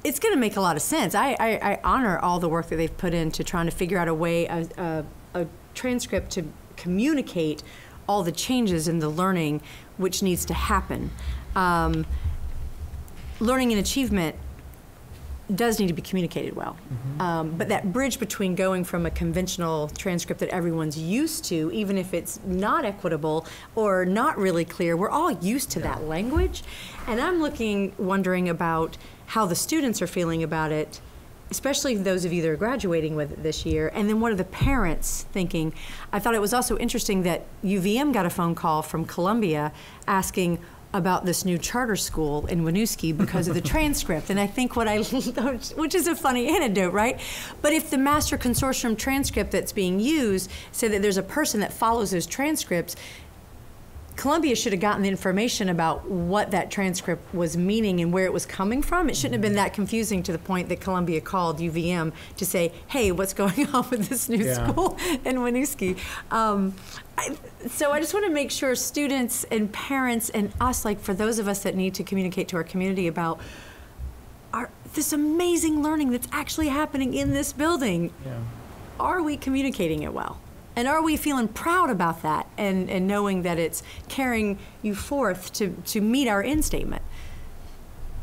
it's going to make a lot of sense. I honor all the work that they've put into trying to figure out a way, a transcript to communicate all the changes in the learning which needs to happen. Learning and achievement does need to be communicated well. But that bridge between going from a conventional transcript that everyone's used to, even if it's not equitable or not really clear, we're all used to that language. And I'm wondering about how the students are feeling about it, especially those of you that are graduating with it this year, and then what are the parents thinking? I thought it was also interesting that UVM got a phone call from Columbia asking about this new charter school in Winooski because of the transcript. And I think which is a funny anecdote, right? But if the master consortium transcript that's being used say that there's a person that follows those transcripts, Columbia should have gotten the information about what that transcript was meaning and where it was coming from. It shouldn't have been that confusing to the point that Columbia called UVM to say, hey, what's going on with this new school in Winooski? So I just want to make sure students and parents and us, like for those of us that need to communicate to our community about this amazing learning that's actually happening in this building, are we communicating it well? And are we feeling proud about that and knowing that it's carrying you forth to meet our end statement?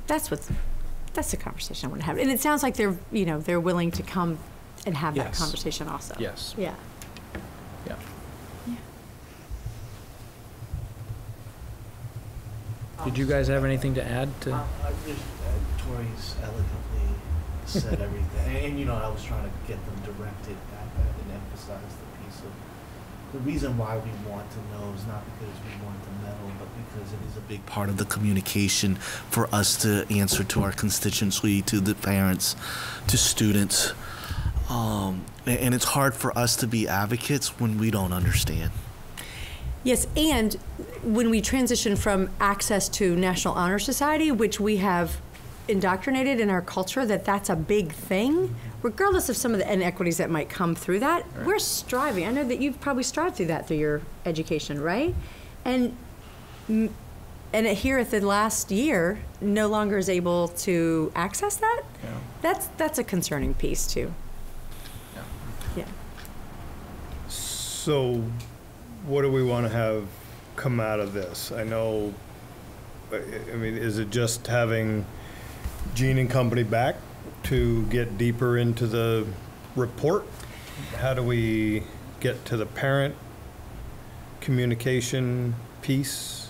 That's the conversation I want to have. And it sounds like they're willing to come and have that conversation also. Yes. Yeah. Yeah. Did you guys have anything to add to? I just, Tori's elegantly said everything, and I was trying to get them directed at that and emphasize the piece of the reason why we want to know is not because we want to meddle, but because it is a big part of the communication for us to answer to our constituency, to the parents, to students. And it's hard for us to be advocates when we don't understand. Yes, and when we transition from access to National Honor Society, which we have indoctrinated in our culture that that's a big thing, regardless of some of the inequities that might come through that, right. We're striving. I know that you've probably strived through that through your education, right? And here at the last year, no longer is able to access that. Yeah. That's a concerning piece too. Yeah. So, what do we want to have come out of this? I know, I mean, is it just having Gene and company back to get deeper into the report? How do we get to the parent communication piece?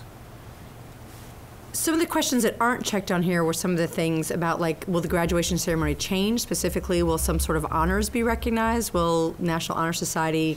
Some of the questions that aren't checked on here were some of the things about, like, will the graduation ceremony change? Specifically, will some sort of honors be recognized? Will National Honor Society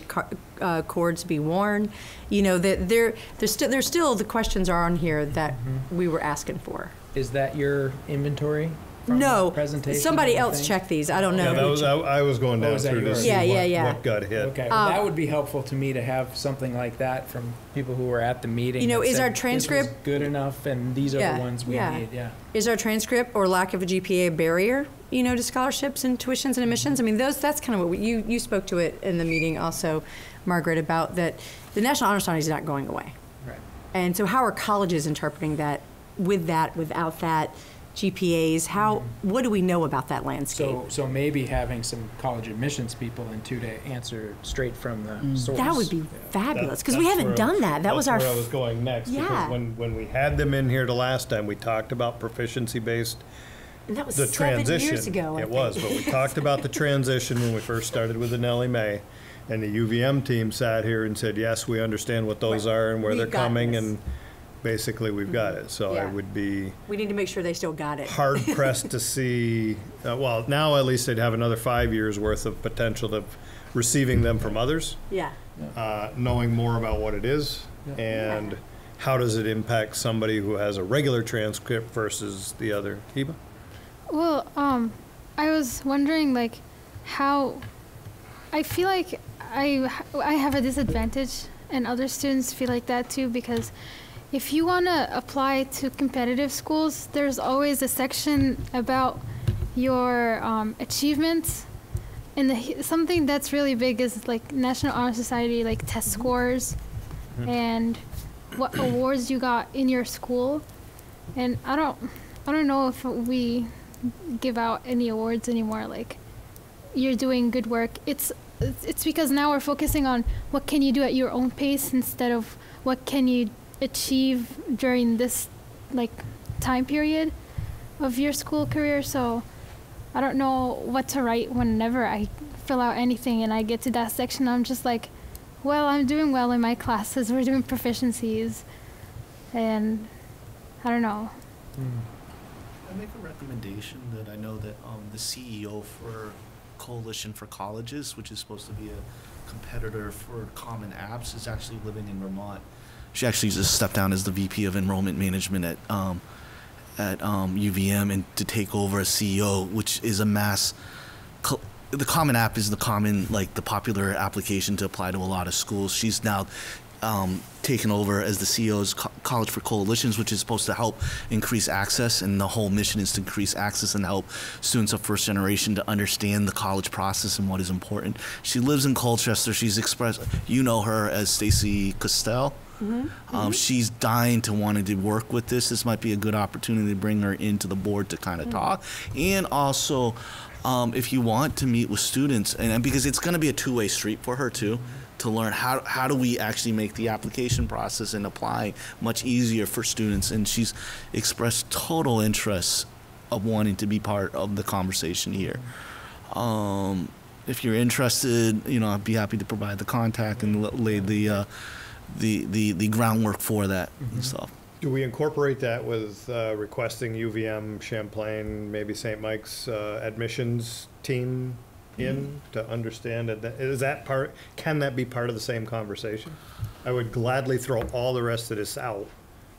cords be worn? There's still the questions are on here that we were asking for. Is that your inventory? No, presentation. Somebody else checked these. I don't know. Yeah, I was going down through to see what got hit. Okay, well, that would be helpful to me to have something like that from people who were at the meeting. Is our transcript this was good enough, and these are the ones we need? Yeah. Is our transcript or lack of a GPA a barrier, to scholarships and tuitions and admissions? I mean, that's kind of what you spoke to it in the meeting also, Margaret, about that the National Honor Society is not going away. Right. And so how are colleges interpreting that, without that? GPAs, what do we know about that landscape? So maybe having some college admissions people in too to answer straight from the source. That would be fabulous, because we haven't done that. That was our... That's where I was going next, because when we had them in here the last time, we talked about proficiency-based, and that was the 7 transition. Years ago, It was, but we talked about the transition when we first started with the Nellie Mae, and the UVM team sat here and said, yes, we understand what those are and where they're coming, and basically we've got it. So I would be... We need to make sure they still got it. Hard pressed to see, well, now at least they'd have another 5 years worth of potential of receiving them from others. Yeah. Knowing more about what it is and how does it impact somebody who has a regular transcript versus the other. Heba? Well, I was wondering, how... I feel like I have a disadvantage, and other students feel like that too, because if you want to apply to competitive schools, there's always a section about your achievements. And something that's really big is National Honor Society, test scores and what awards you got in your school. And I don't know if we give out any awards anymore, you're doing good work. It's because now we're focusing on what can you do at your own pace instead of what can you achieve during this time period of your school career. So I don't know what to write whenever I fill out anything and I get to that section. I'm just well, I'm doing well in my classes. We're doing proficiencies, and I don't know. I make a recommendation that I know that the CEO for Coalition for Colleges, which is supposed to be a competitor for Common Apps, is actually living in Vermont. She actually just stepped down as the VP of Enrollment Management at UVM and to take over as CEO, which is a mass. The Common App is the common, the popular application to apply to a lot of schools. She's now taken over as the CEO's College for Coalitions, which is supposed to help increase access, and the whole mission is to increase access and help students of first generation to understand the college process and what is important. She lives in Colchester. She's expressed, her as Stacy Costell. She's dying to wanting to work with this. This might be a good opportunity to bring her into the board to kind of talk. And also, if you want to meet with students, and because it's going to be a two-way street for her too, to learn how do we actually make the application process and apply much easier for students. And she's expressed total interest of wanting to be part of the conversation here. If you're interested, I'd be happy to provide the contact and lay the groundwork for that and stuff. Do we incorporate that with requesting UVM, Champlain, maybe St. Mike's admissions team in to understand it? Is that part, can that be part of the same conversation? I would gladly throw all the rest of this out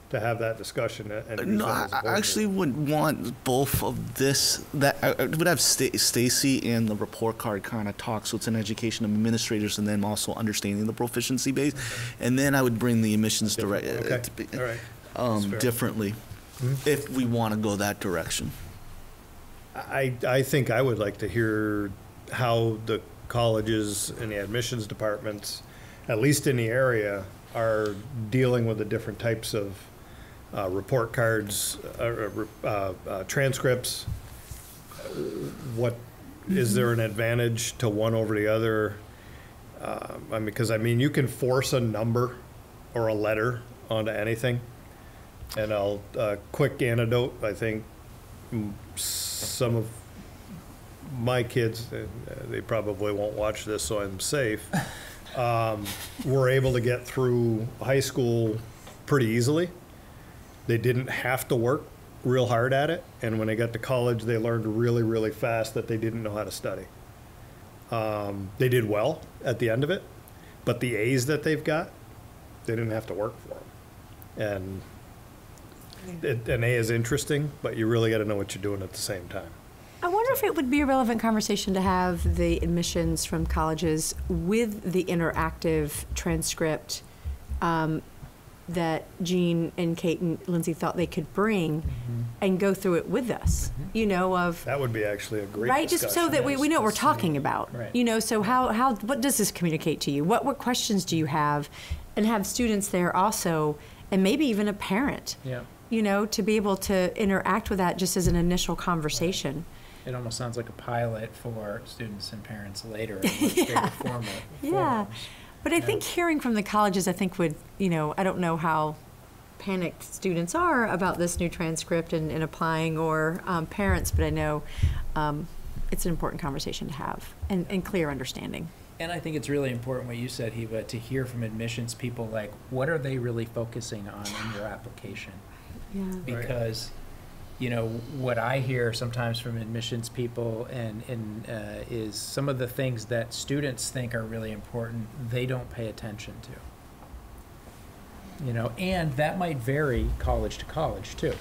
to have that discussion. And No, I actually would want both of this. That I would have Stacy and the report card kind of talk, so it's an education of administrators, and then also understanding the proficiency base, and then I would bring the admissions direct All right. differently, if we want to go that direction. I think I would like to hear how the colleges and the admissions departments, at least in the area, are dealing with the different types of report cards, transcripts. What is there an advantage to one over the other? Because you can force a number or a letter onto anything. And I'll quick anecdote. I think some of my kids, they probably won't watch this, so I'm safe. Were able to get through high school pretty easily. They didn't have to work real hard at it, and when they got to college, they learned really, really fast that they didn't know how to study. They did well at the end of it, but the A's that they've got, they didn't have to work for them. And an A is interesting, but you really got to know what you're doing at the same time. I wonder if it would be a relevant conversation to have the admissions from colleges with the interactive transcript that Jean and Kate and Lindsay thought they could bring and go through it with us, That would be actually a great right, discussion. just so that we know what we're talking about, Right. So what does this communicate to you? What questions do you have? And have students there also, and maybe even a parent, Yeah. To be able to interact with that just as an initial conversation. It almost sounds like a pilot for students and parents later in much bigger formal Yeah. forms. But I think hearing from the colleges, I think would, I don't know how panicked students are about this new transcript and applying, or parents, but I know it's an important conversation to have and clear understanding. And I think it's really important what you said, Hiva, to hear from admissions people, like, what are they really focusing on in your application? Yeah. Because, what I hear sometimes from admissions people is some of the things that students think are really important, they don't pay attention to. And that might vary college to college too.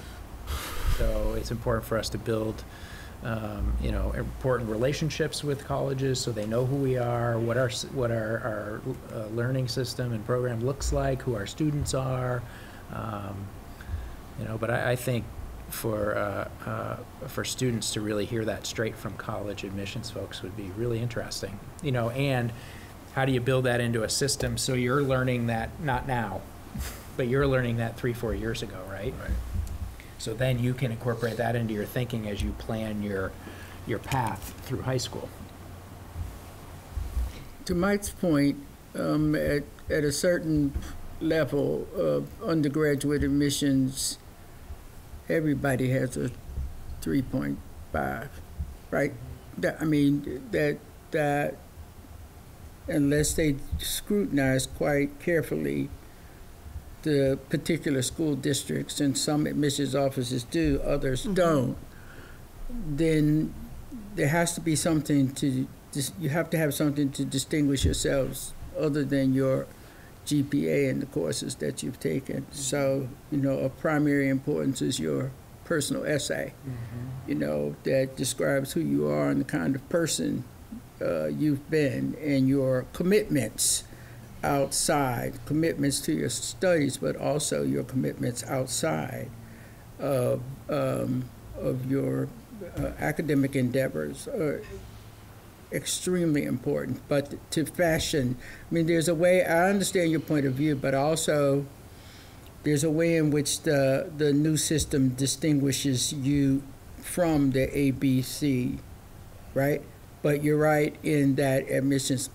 So it's important for us to build, important relationships with colleges so they know who we are, what our learning system and program looks like, who our students are. But I think for students to really hear that straight from college admissions folks would be really interesting. And how do you build that into a system so you're learning that not now, but you're learning that 3-4 years ago, right? Right. So then you can incorporate that into your thinking as you plan your path through high school. To Mike's point, at a certain level of undergraduate admissions, everybody has a 3.5, right? That unless they scrutinize quite carefully the particular school districts, and some admissions offices do, others don't, then there has to be something you have to have something to distinguish yourselves other than your GPA and the courses that you've taken. So, of primary importance is your personal essay, that describes who you are and the kind of person you've been, and your commitments outside, commitments to your studies, but also your commitments outside of your academic endeavors are extremely important. But to fashion, there's a way, I understand your point of view, but also there's a way in which the new system distinguishes you from the ABC, right? But you're right in that admissions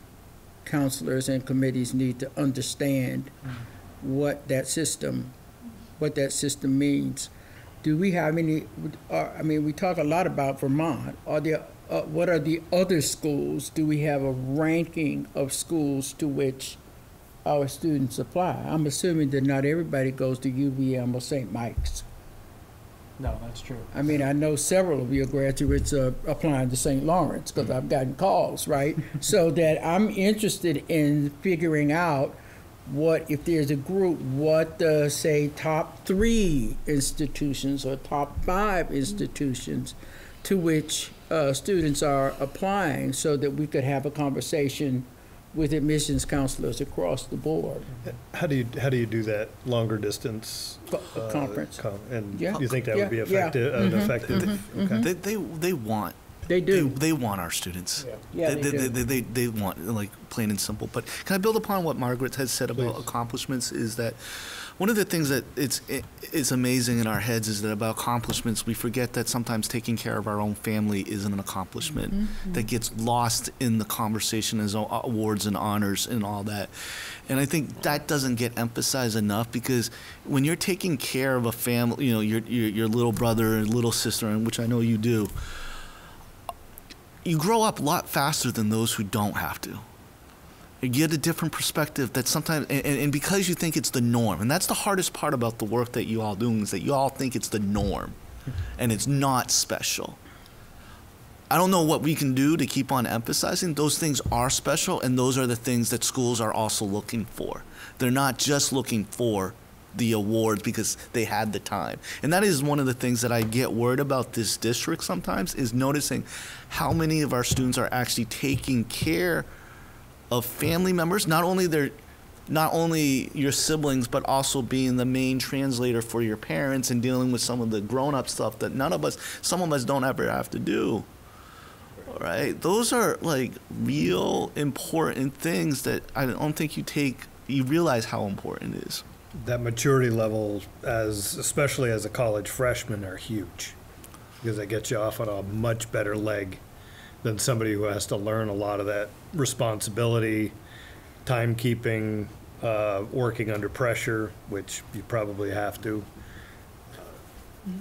counselors and committees need to understand what that system means. Do we have any, we talk a lot about Vermont. What are the other schools? Do we have a ranking of schools to which our students apply. I'm assuming that not everybody goes to UVM or St. Mike's. No, that's true. I mean, I know several of your graduates are applying to St. Lawrence because I've gotten calls, right? So that I'm interested in figuring out what, if there's a group, what the, say, top 3 institutions or top 5 institutions to which students are applying, so that we could have a conversation with admissions counselors across the board. How do you do that longer distance Conference. And Yeah. you think that would be Yeah, effective? yeah. Mm-hmm. Effective? Okay. They want. They do. They want our students. Yeah, they do. They want, like, plain and simple. But can I build upon what Margaret has said about Please. accomplishments? Is that one of the things that it's amazing in our heads is that about accomplishments, we forget that sometimes taking care of our own family is an accomplishment that gets lost in the conversation as awards and honors and all that. And I think that doesn't get emphasized enough, because when you're taking care of a family, you know, your little brother and little sister, and which I know you do, you grow up a lot faster than those who don't have to. You get a different perspective that sometimes, and because you think it's the norm, and that's the hardest part about the work that you all do, is that you all think it's the norm, and it's not special. I don't know what we can do to keep on emphasizing those things are special, and those are the things that schools are also looking for. They're not just looking for the awards because they had the time. And that is one of the things that I get worried about this district sometimes, is noticing how many of our students are actually taking care of family members, not only your siblings, but also being the main translator for your parents and dealing with some of the grown-up stuff that some of us don't ever have to do. All right, those are like real important things that I don't think you realize how important it is. That maturity level, especially as a college freshman, are huge, because they get you off on a much better leg than somebody who has to learn a lot of that responsibility, timekeeping, working under pressure, which you probably have to.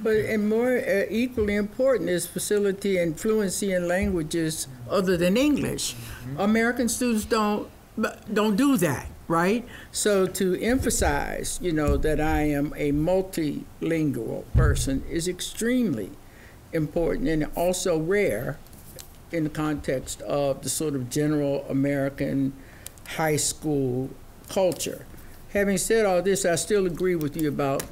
But and more equally important is facility and fluency in languages other than English. American students don't do that, right? So to emphasize, that I am a multilingual person is extremely important, and also rare in the context of the sort of general American high school culture. Having said all this, I still agree with you about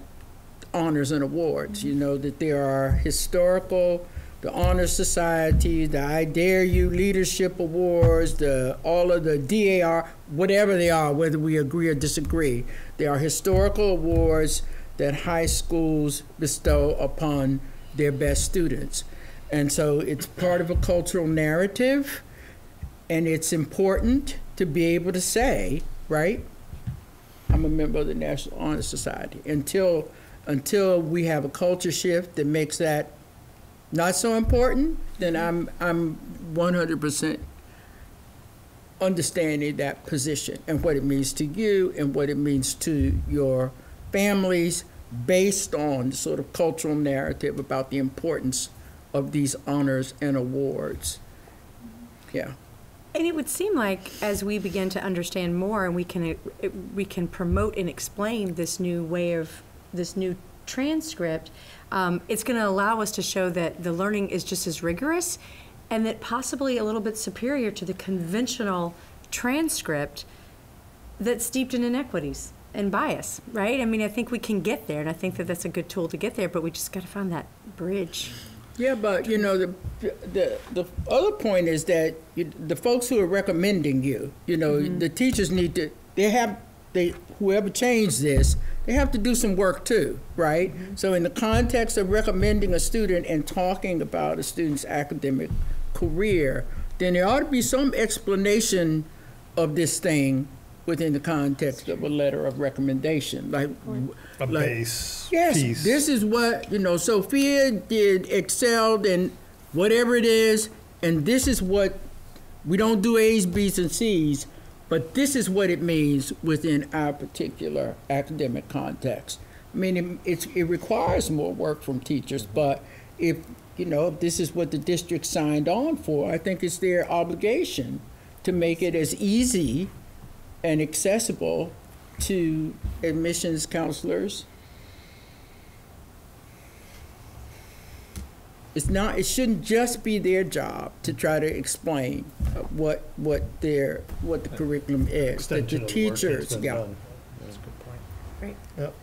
honors and awards. That there are historical, the Honor Society, the I Dare You Leadership Awards, all of the DAR, whatever they are, whether we agree or disagree. There are historical awards that high schools bestow upon their best students. And so it's part of a cultural narrative, and it's important to be able to say, right, I'm a member of the National Honor Society. Until we have a culture shift that makes that not so important, then I'm 100% understanding that position and what it means to you and what it means to your families, based on the sort of cultural narrative about the importance of these honors and awards. Yeah. And it would seem like as we begin to understand more, and we can promote and explain this new transcript, it's going to allow us to show that the learning is just as rigorous, and that possibly a little bit superior to the conventional transcript that's steeped in inequities and bias, right? I mean, I think we can get there, and I think that that's a good tool to get there, but we just got to find that bridge. Yeah, but the other point is that the folks who are recommending you, the teachers need to, whoever changed this, they have to do some work too, right? So in the context of recommending a student and talking about a student's academic career, then there ought to be some explanation of this thing within the context of a letter of recommendation, Base yes, piece. This is what, Sophia excelled in whatever it is, and this is what, we don't do A's, B's, and C's, but this is what it means within our particular academic context. I mean, it requires more work from teachers, but if this is what the district signed on for, I think it's their obligation to make it as easy and accessible to admissions counselors. It shouldn't just be their job to try to explain what the curriculum is. Extension The of the work that's teachers, been yeah. done. That's a good point. Great. Yep.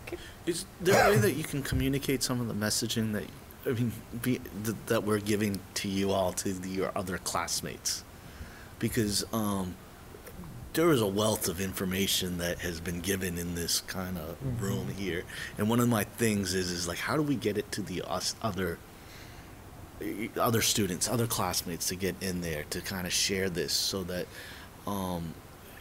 Is there a way that you can communicate some of the messaging that, that we're giving to you all, to your other classmates? Because there is a wealth of information that has been given in this kind of room here. And one of my things is like, how do we get it to the other students, other classmates, to get in there to kind of share this, so that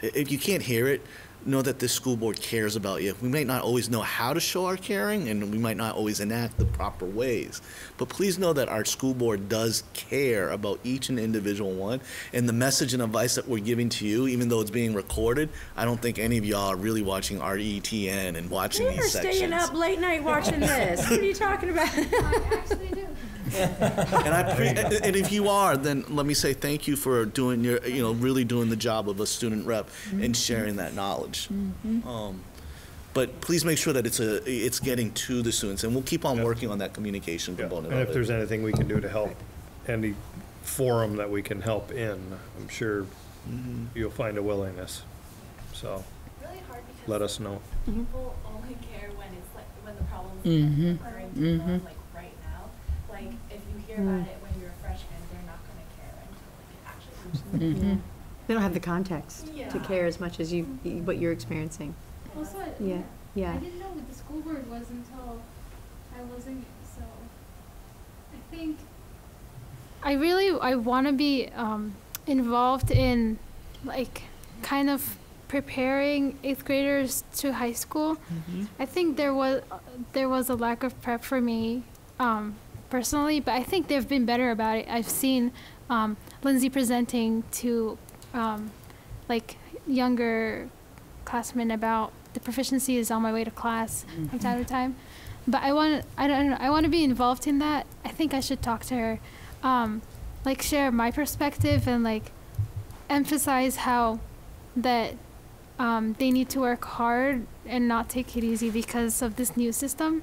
if you can't hear it, know that this school board cares about you. We might not always know how to show our caring, and we might not always enact the proper ways, but please know that our school board does care about each and individual one, and the message and advice that we're giving to you, even though it's being recorded, I don't think any of y'all are really watching RETN and watching You're these sections. staying up late night watching this. What are you talking about? I actually do. And if you are, then let me say thank you for doing your, really doing the job of a student rep and sharing that knowledge. But please make sure that it's getting to the students, and we'll keep on working on that communication Yeah. component. And of if there's anything we can do to help, any forum that we can help in, I'm sure you'll find a willingness. So Really hard because let us know. people only care when it's like when the problems are occurring to them, like right now. Like if you hear about it when you're a freshman, they're not going to care until like it actually reaches them. They don't have the context to Yeah. care as much as what you're experiencing. Also, Yeah. Yeah. I didn't know what the school board was until I was in it, so I think I want to be involved in like kind of preparing 8th graders to high school. I think there was a lack of prep for me personally, but I think they've been better about it. I've seen Lindsay presenting to like younger classmen about the proficiency is on my way to class from time to time. But I want to be involved in that. I think I should talk to her, like share my perspective and like emphasize how that they need to work hard and not take it easy because of this new system,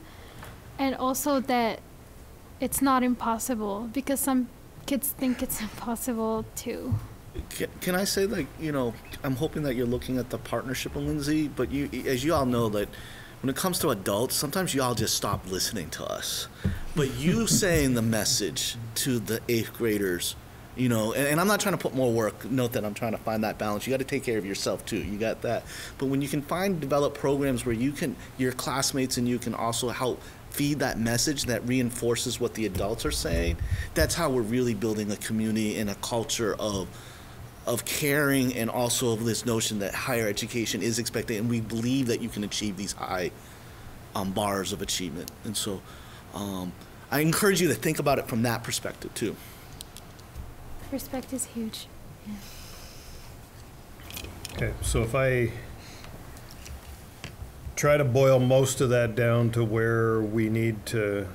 and also that it's not impossible because some kids think it's impossible too. Can I say, like, I'm hoping that you're looking at the partnership with Lindsay, but as you all know, that when it comes to adults, sometimes you all just stop listening to us. But you saying the message to the 8th graders, and I'm not trying to put more work, note that I'm trying to find that balance. You got to take care of yourself too, you got that. But when you can develop programs where your classmates and you can also help feed that message that reinforces what the adults are saying, that's how we're really building a community and a culture of caring, and also of this notion that higher education is expected, and we believe that you can achieve these high bars of achievement. And so I encourage you to think about it from that perspective too. Respect is huge. Okay, so if I try to boil most of that down to where we need to,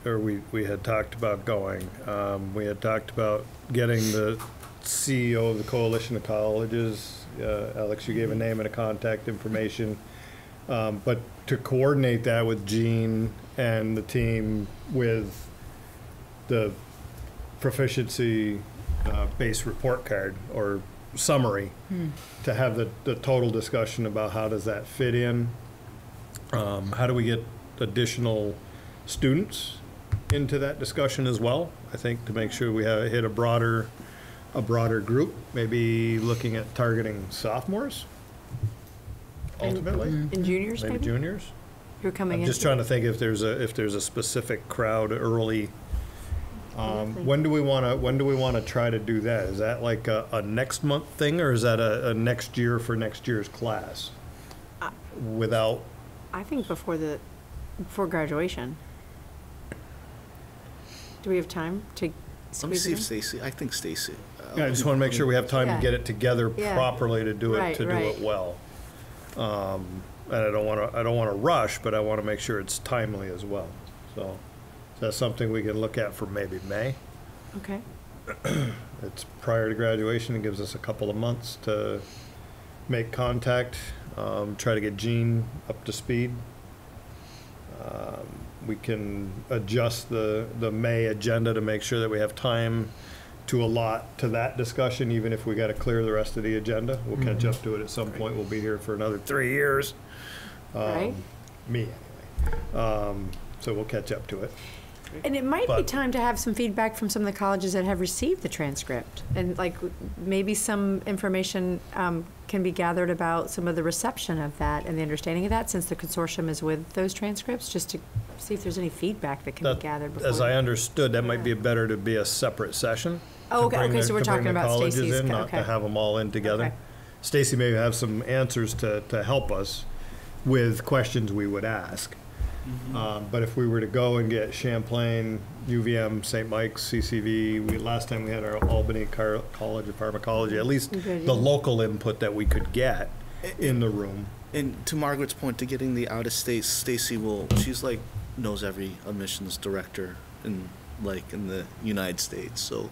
or we had talked about going, we had talked about getting the CEO of the Coalition of Colleges. Alex, you gave a name and a contact information. But to coordinate that with Jean and the team with the proficiency-based report card or summary, to have the total discussion about how does that fit in, how do we get additional students into that discussion as well, I think, to make sure we hit a broader group, maybe looking at targeting sophomores, ultimately. And juniors, Maybe juniors. You're coming in. I'm just trying to think if there's a specific crowd early. When do we want to try to do that? Is that like a next month thing, or is that a next year for next year's class? Without, I think before graduation. Do we have time to Let me squeeze see it if in? Stacy, I think Stacy. I just want to make sure we have time to Yeah. get it together Yeah. properly to do it Right, do right. it well. And I don't want to rush, but I want to make sure it's timely as well. So that's something we can look at for maybe May. Okay. It's prior to graduation. It gives us a couple of months to make contact, try to get Jean up to speed. We can adjust the May agenda to make sure that we have time to allot to that discussion, even if we got to clear the rest of the agenda. We'll catch up to it at some point. We'll be here for another 3 years. Right. Me, anyway. So we'll catch up to it. And it might be But- time to have some feedback from some of the colleges that have received the transcript. And like, maybe some information can be gathered about some of the reception of that and the understanding of that, since the consortium is with those transcripts, just to see if there's any feedback that can be That- gathered before. As I understood, that might be better to be a separate session. Oh, to okay, bring okay, the- so we're to bring talking the about colleges Stacy's, in, Not okay. to have them all in together. Okay. Stacy may have some answers to help us with questions we would ask. But if we were to go and get Champlain, UVM, St. Mike's, CCV, last time we had our Albany College of Pharmacology, at least Good, the yeah. local input that we could get in the room. And to Margaret's point, to getting the out of state, Stacy she's like knows every admissions director in the United States, so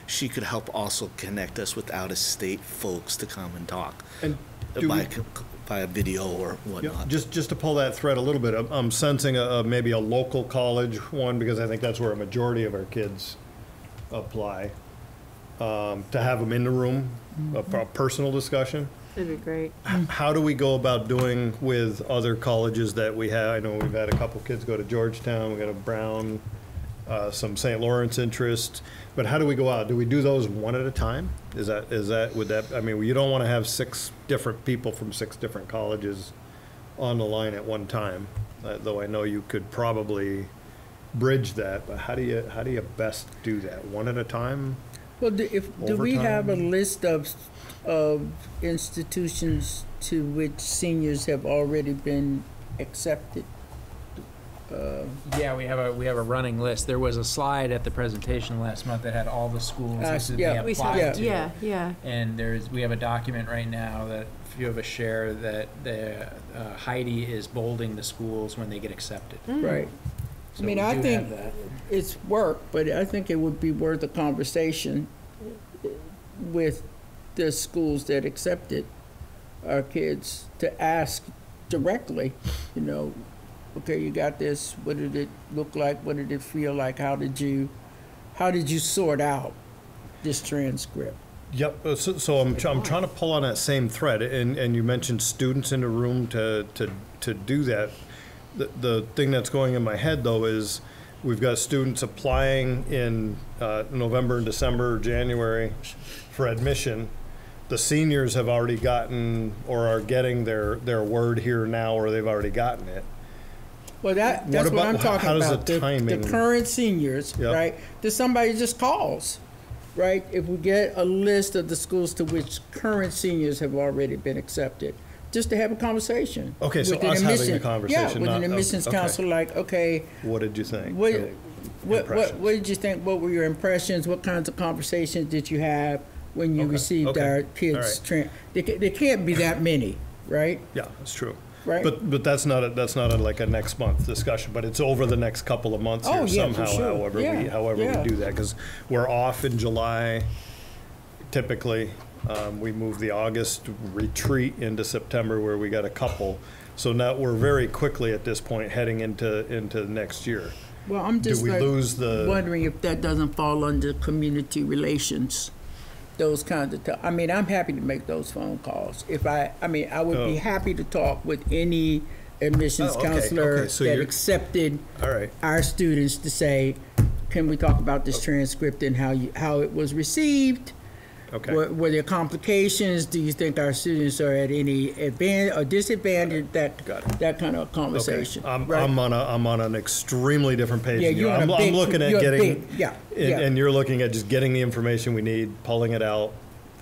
she could help also connect us with out of state folks to come and talk And do by we- by a video or Yeah, whatnot. just to pull that thread a little bit, I'm sensing maybe a local college one, because I think that's where a majority of our kids apply, to have them in the room, a personal discussion. That'd be great. How do we go about doing with other colleges that we have? I know we've had a couple kids go to Georgetown, we got a Brown, some St. Lawrence interest, but how do we go out? Do we do those one at a time? Would that, I mean, you don't want to have 6 different people from 6 different colleges on the line at one time, though I know you could probably bridge that, but how do you best do that? One at a time? Well, do we have a Overtime? list of institutions to which seniors have already been accepted? Yeah, we have a running list. There was a slide at the presentation last month that had all the schools that yeah. they We saw, applied to. yeah. And we have a document right now that a few of us share that Heidi is bolding the schools when they get accepted. Right. So I mean, we I do think have that. it's work, but I think it would be worth a conversation with the schools that accepted our kids to ask directly, okay, you got this, what did it look like, what did it feel like, how did you sort out this transcript? Yep, so I'm trying to pull on that same thread, and you mentioned students in the room to do that. The thing that's going in my head, though, is we've got students applying in November and December or January for admission. The seniors have already gotten or are getting their word here now, or they've already gotten it. Well, that's what about- I'm talking how does about. the timing- The current seniors, Yep. right? That somebody just calls, right? If we get a list of the schools to which current seniors have already been accepted, just to have a conversation. Okay, so with an us having a admission- conversation, Yeah, with not- an admissions okay. counselor, like, okay, What did you think? what, So, what impressions. did you think? What were your impressions? What kinds of conversations did you have when you Okay, received okay, our all kids? right. There can't be that many, right? Yeah, that's true. Right. But that's not like a next month discussion, but it's over the next couple of months Oh, here yeah, for somehow, sure. however Yeah, we yeah. do that, because we're off in July typically. We move the August retreat into September where we got a couple. So now we're very quickly at this point heading into next year. Well, I'm Do just we like lose the? wondering if that doesn't fall under community relations, those kinds of. I mean, I'm happy to make those phone calls. I would be Oh. happy to talk with any admissions Oh, okay, counselor okay, so that you're- accepted All right. our students to say, can we talk about this transcript and how it was received? Okay. Were there complications? Do you think our students are at any advantage or disadvantage? Got it. That kind of Okay. conversation. I'm right? I'm on an extremely different page. Yeah, than you. you're on I'm a big- looking at you're getting. big, yeah, yeah. And you're looking at just getting the information we need, pulling it out,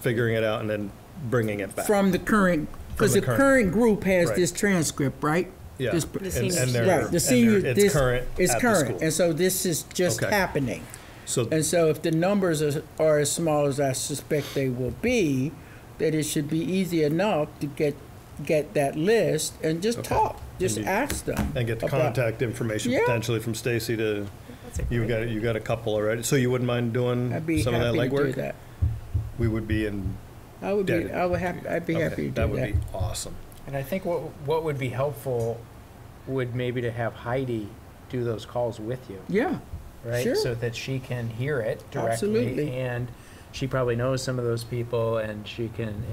figuring it out, and then bringing it back. From the current, because the the current- current group has Right. this transcript, right? Yeah. This- And seniors. they're- Right, the and senior, they're- it's this current is at the current, school. and so this is just Okay. happening. So And so if the numbers are as small as I suspect they will be, that it should be easy enough to get that list and just Okay. talk, just And you- ask them. and get the about- contact information Yeah. potentially from Stacy to. That's a You great- got a couple already. So you wouldn't mind doing I'd be some of that happy to do legwork? that. We would be in I'd be Okay, happy to do that would be awesome. And I think what would be helpful would maybe to have Heidi do those calls with you, Yeah, right? Sure. So that she can hear it directly. Absolutely. And she probably knows some of those people, and she can,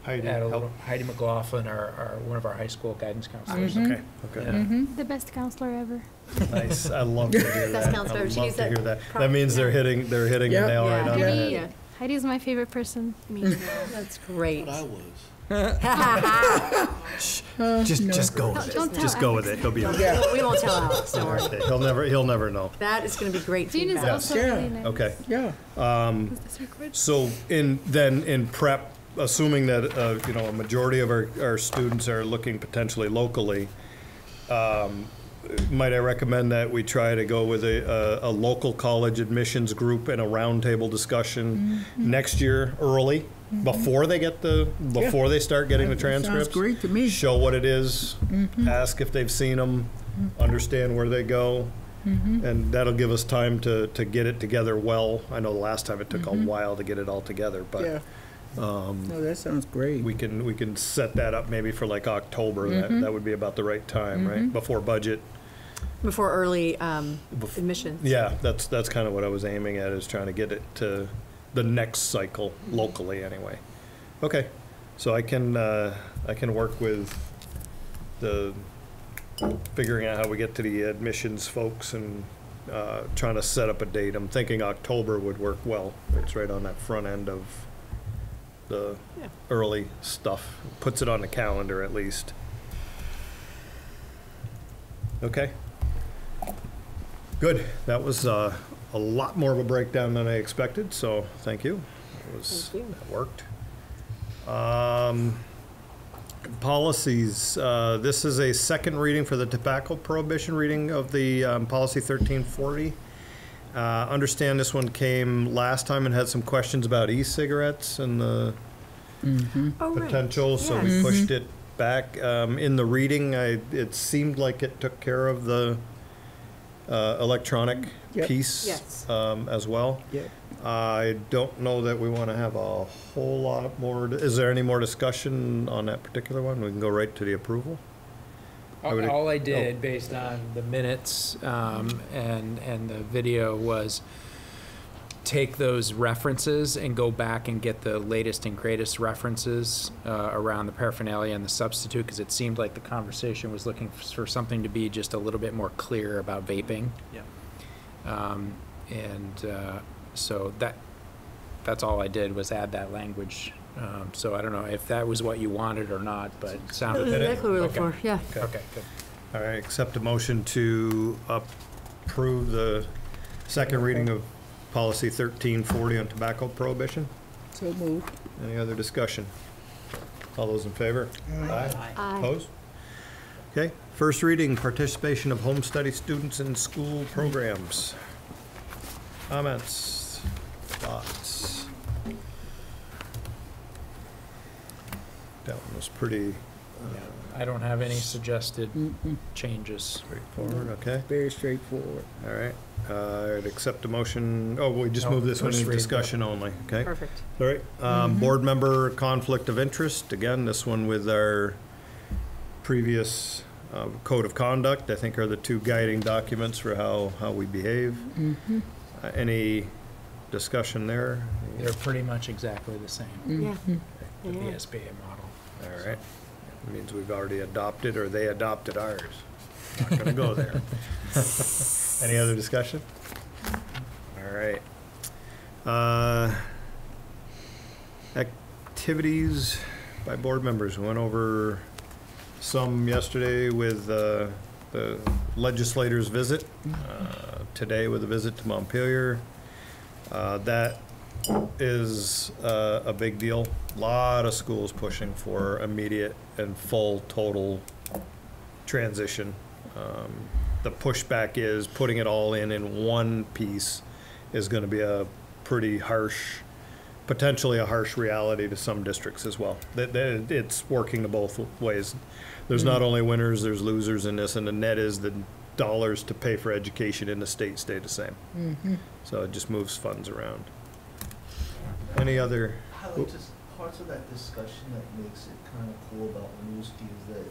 Heidi, add a help. little. Heidi McLaughlin, one of our high school guidance counselors. Okay, okay. Yeah. The best counselor ever. Nice. I love to hear that. Best counselor. I She love used to that hear that. pro- That means they're yeah. hitting the Yeah. nail right on the Heidi, head. Yeah. Heidi's my favorite person. Me too. That's great. I was. Just go with Don't it. tell Just go with Alex. it. He'll be We okay. won't- we won't tell Alex, don't worry. Okay, He'll never know. That is going to be great Jean is feedback. also Yeah. really nice. Okay. yeah. Is this recorded? So in prep, assuming that a majority of our students are looking potentially locally, might I recommend that we try to go with a local college admissions group and a roundtable discussion next year early, before they start getting the That transcripts? Sounds great to me. Show what it is, ask if they've seen them, understand where they go, and that'll give us time to get it together well. I know the last time it took a while to get it all together, but Yeah. No, that sounds great. we can set that up maybe for like October. That would be about the right time, right? Before budget. Before early admissions. Yeah, that's kind of what I was aiming at, is trying to get it to the next cycle locally anyway. Okay, so I can work with the figuring out how we get to the admissions folks and trying to set up a date. I'm thinking October would work well. It's right on that front end of the Yeah. early stuff. Puts it on the calendar at least. Okay. Good. That was a lot more of a breakdown than I expected, so thank you. Thank you. That worked. Policies. This is a second reading for the tobacco prohibition reading of the policy 1340. Understand this one came last time and had some questions about e-cigarettes and the Oh, right. potential, so we Yes. pushed it back. In the reading, it seemed like it took care of the electronic Yep. piece Yes. as well. Yep. I don't know that we want to have a whole lot more. Is there any more discussion on that particular one? We can go right to the approval. I would- All I did, based on the minutes and the video, was take those references and go back and get the latest and greatest references around the paraphernalia and the substitute, because it seemed like the conversation was looking for something to be just a little bit more clear about vaping. Yeah. So that's all I did, was add that language. So I don't know if that was what you wanted or not, but it sounded. That's exactly what we're looking Okay. for, yeah. Okay, good. All right, accept a motion to approve the second reading of policy 1340 on tobacco prohibition. So moved. Any other discussion? All those in favor? Aye. Aye. Opposed? Okay, first reading, participation of home study students in school programs. Comments, thoughts? That one was pretty I don't have any suggested changes. straightforward, okay? Very straightforward. All right, I'd accept a motion, we just No, moved this one first into read, discussion only, okay? Perfect. All right, board member conflict of interest, again, this one with our previous code of conduct, I think are the two guiding documents for how we behave. Any discussion there? They're pretty much exactly the same, Yeah. the Yeah. VSBA model. All right, that means we've already adopted, or they adopted ours. Not gonna go there. Any other discussion? All right. Activities by board members. We went over some yesterday with the legislators' visit, today with a visit to Montpelier. That is a big deal. Lot of schools pushing for immediate and full total transition. The pushback is putting it all in one piece is going to be a pretty harsh, potentially a harsh reality to some districts as well. That it's working to both ways. There's not only winners, there's losers in this, and the net is the dollars to pay for education in the state stay the same. So it just moves funds around. Any other? Just parts of that discussion that makes it kind of cool about Winooski is that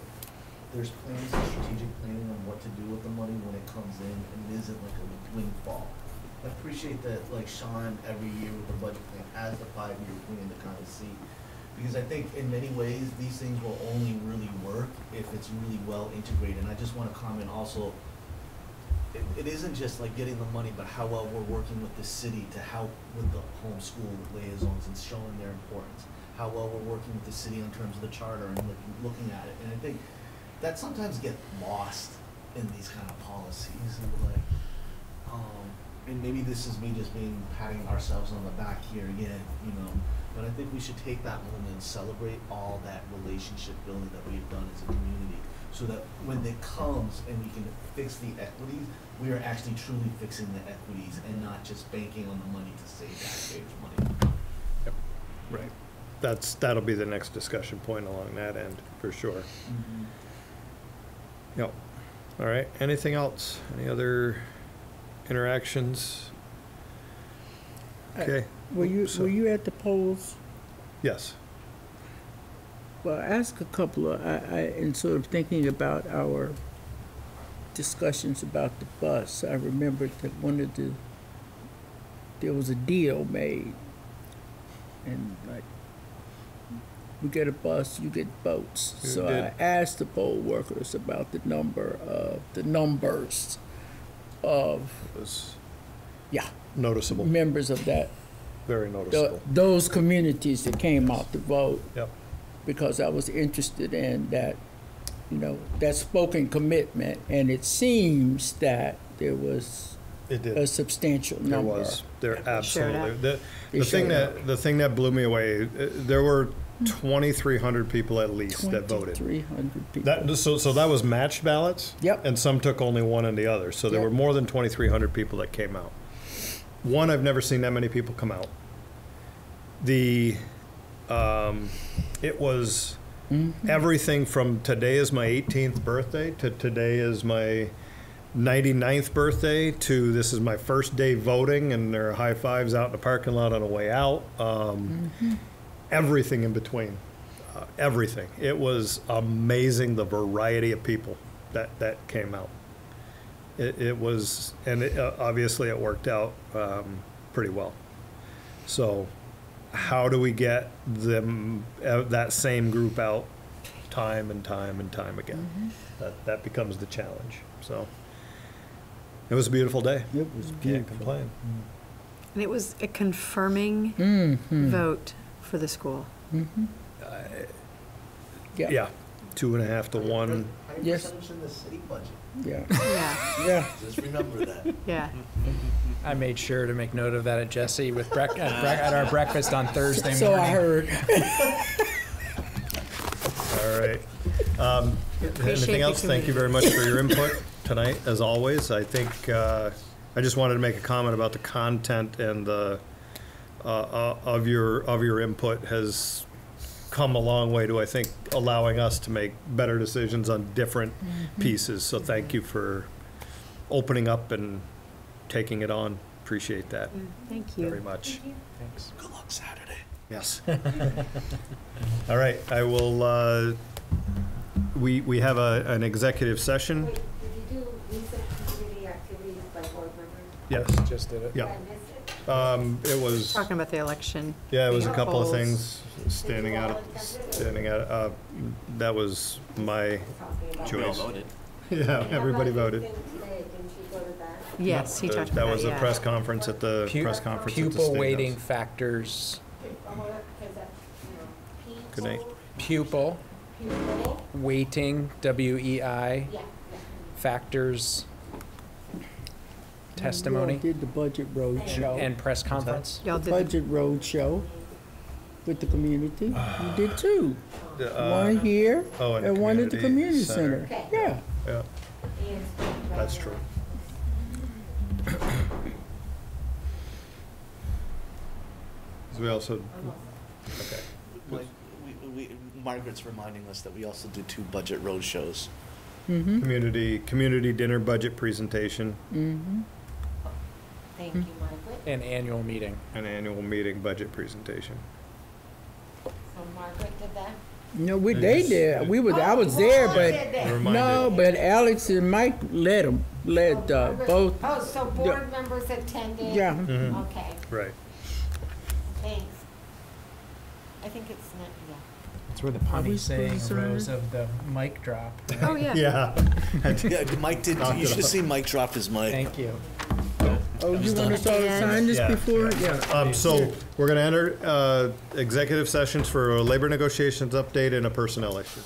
there's plans and strategic planning on what to do with the money when it comes in, and it isn't like a windfall. I appreciate that, like Sean, every year with the budget plan has the 5-year plan to kind of see. Because I think in many ways, these things will only really work if it's really well integrated. And I just want to comment also, it isn't just like getting the money, but how well we're working with the city to help with the homeschool liaisons and showing their importance. How well we're working with the city in terms of the charter and looking at it. And I think that sometimes gets lost in these kind of policies. And like, and maybe this is me just patting ourselves on the back here again, you know. But I think we should take that moment and celebrate all that relationship building that we've done as a community, so that when it comes and we can fix the equities, we are actually truly fixing the equities and not just banking on the money to save taxpayers' money. Yep. Right. That'll be the next discussion point along that end, for sure. Mm-hmm. Yep. All right. Anything else? Any other interactions? Okay. Were you at the polls? Yes. Well, ask a couple of, in sort of thinking about our discussions about the bus, I remembered that there was a deal made, and like, we get a bus, you get boats. You So did. I asked the poll workers about the numbers of, It was yeah, noticeable. members of that, Very noticeable. those communities that came out to vote. Yep. Because I was interested in that, you know, that spoken commitment, and it seems that there was It did. a substantial There number. was. There showed absolutely. up. The They thing showed the thing that blew me away, there were 2,300 people at least that voted. 2,300 people. So that was matched ballots? Yep. And some took only one and the other. So there Yep. were more than 2,300 people that came out. One, I've never seen that many people come out. It was everything from today is my 18th birthday to today is my 99th birthday to this is my first day voting, and there are high fives out in the parking lot on the way out. Everything in between. Everything. It was amazing, the variety of people that came out. It was, and obviously it worked out pretty well. So how do we get them, that same group out time and time and time again? That becomes the challenge. So it was a beautiful day. It was Can't beautiful. complain. And it was a confirming vote for the school. Yeah, 2.5 to 1. Yes. In the city budget. Yeah, Yeah, yeah. Just remember that. yeah. I made sure to make note of that at Jesse with at our breakfast on Thursday morning. So I heard. All right. Appreciate Anything the else? Thank you very much for your input tonight, as always. I think, I just wanted to make a comment about the content and the, of your input has come a long way to, I think, allowing us to make better decisions on different pieces. So thank you for opening up and taking it on. Appreciate that Thank you. very much. Thanks. Good luck Saturday. Yes. All right, I will, we have an executive session. Wait, did you do recent community activities by board members? Yes, Just did it. yeah. I missed it. It was, Talking about the election. yeah, it was a couple of Polls. things standing out, that was my Talking about. We all choice. voted. Yeah, everybody voted. Thing today, didn't you go to that? Yes, he talked about That that, was a yeah. press conference at the press conference at the Pupil State weighting House. factors, I wanna, cause that, you know, Good night. pupil people, weighting, WEI, yeah. factors, testimony, You all did the budget road show. and press conference. Y'all The did, budget road show with the community. You did two. Uh, One here oh, in the and one at the community community center. center. Yeah. Yeah, Ian's that's true. We also, okay. Like, Margaret's reminding us that we also did 2 budget road shows. Community dinner budget presentation, Thank you, Margaret. An annual meeting. an annual meeting budget presentation. So Margaret did that? No, they did. I was there, Oh, but did they? no, but Alex and Mike led Margaret- both. Oh, so board members attended? Yeah. Okay, Right. thanks. I think it's not, yeah. That's where the Are we punny saying supposed to- arose of the mic drop. Oh, yeah. Yeah. Yeah, Mike did. You should have seen Mike drop his mic. Thank you. Oh, you want us all to sign this Yeah, before? yeah. Yeah. So we're going to enter executive sessions for a labor negotiations update and a personnel issue.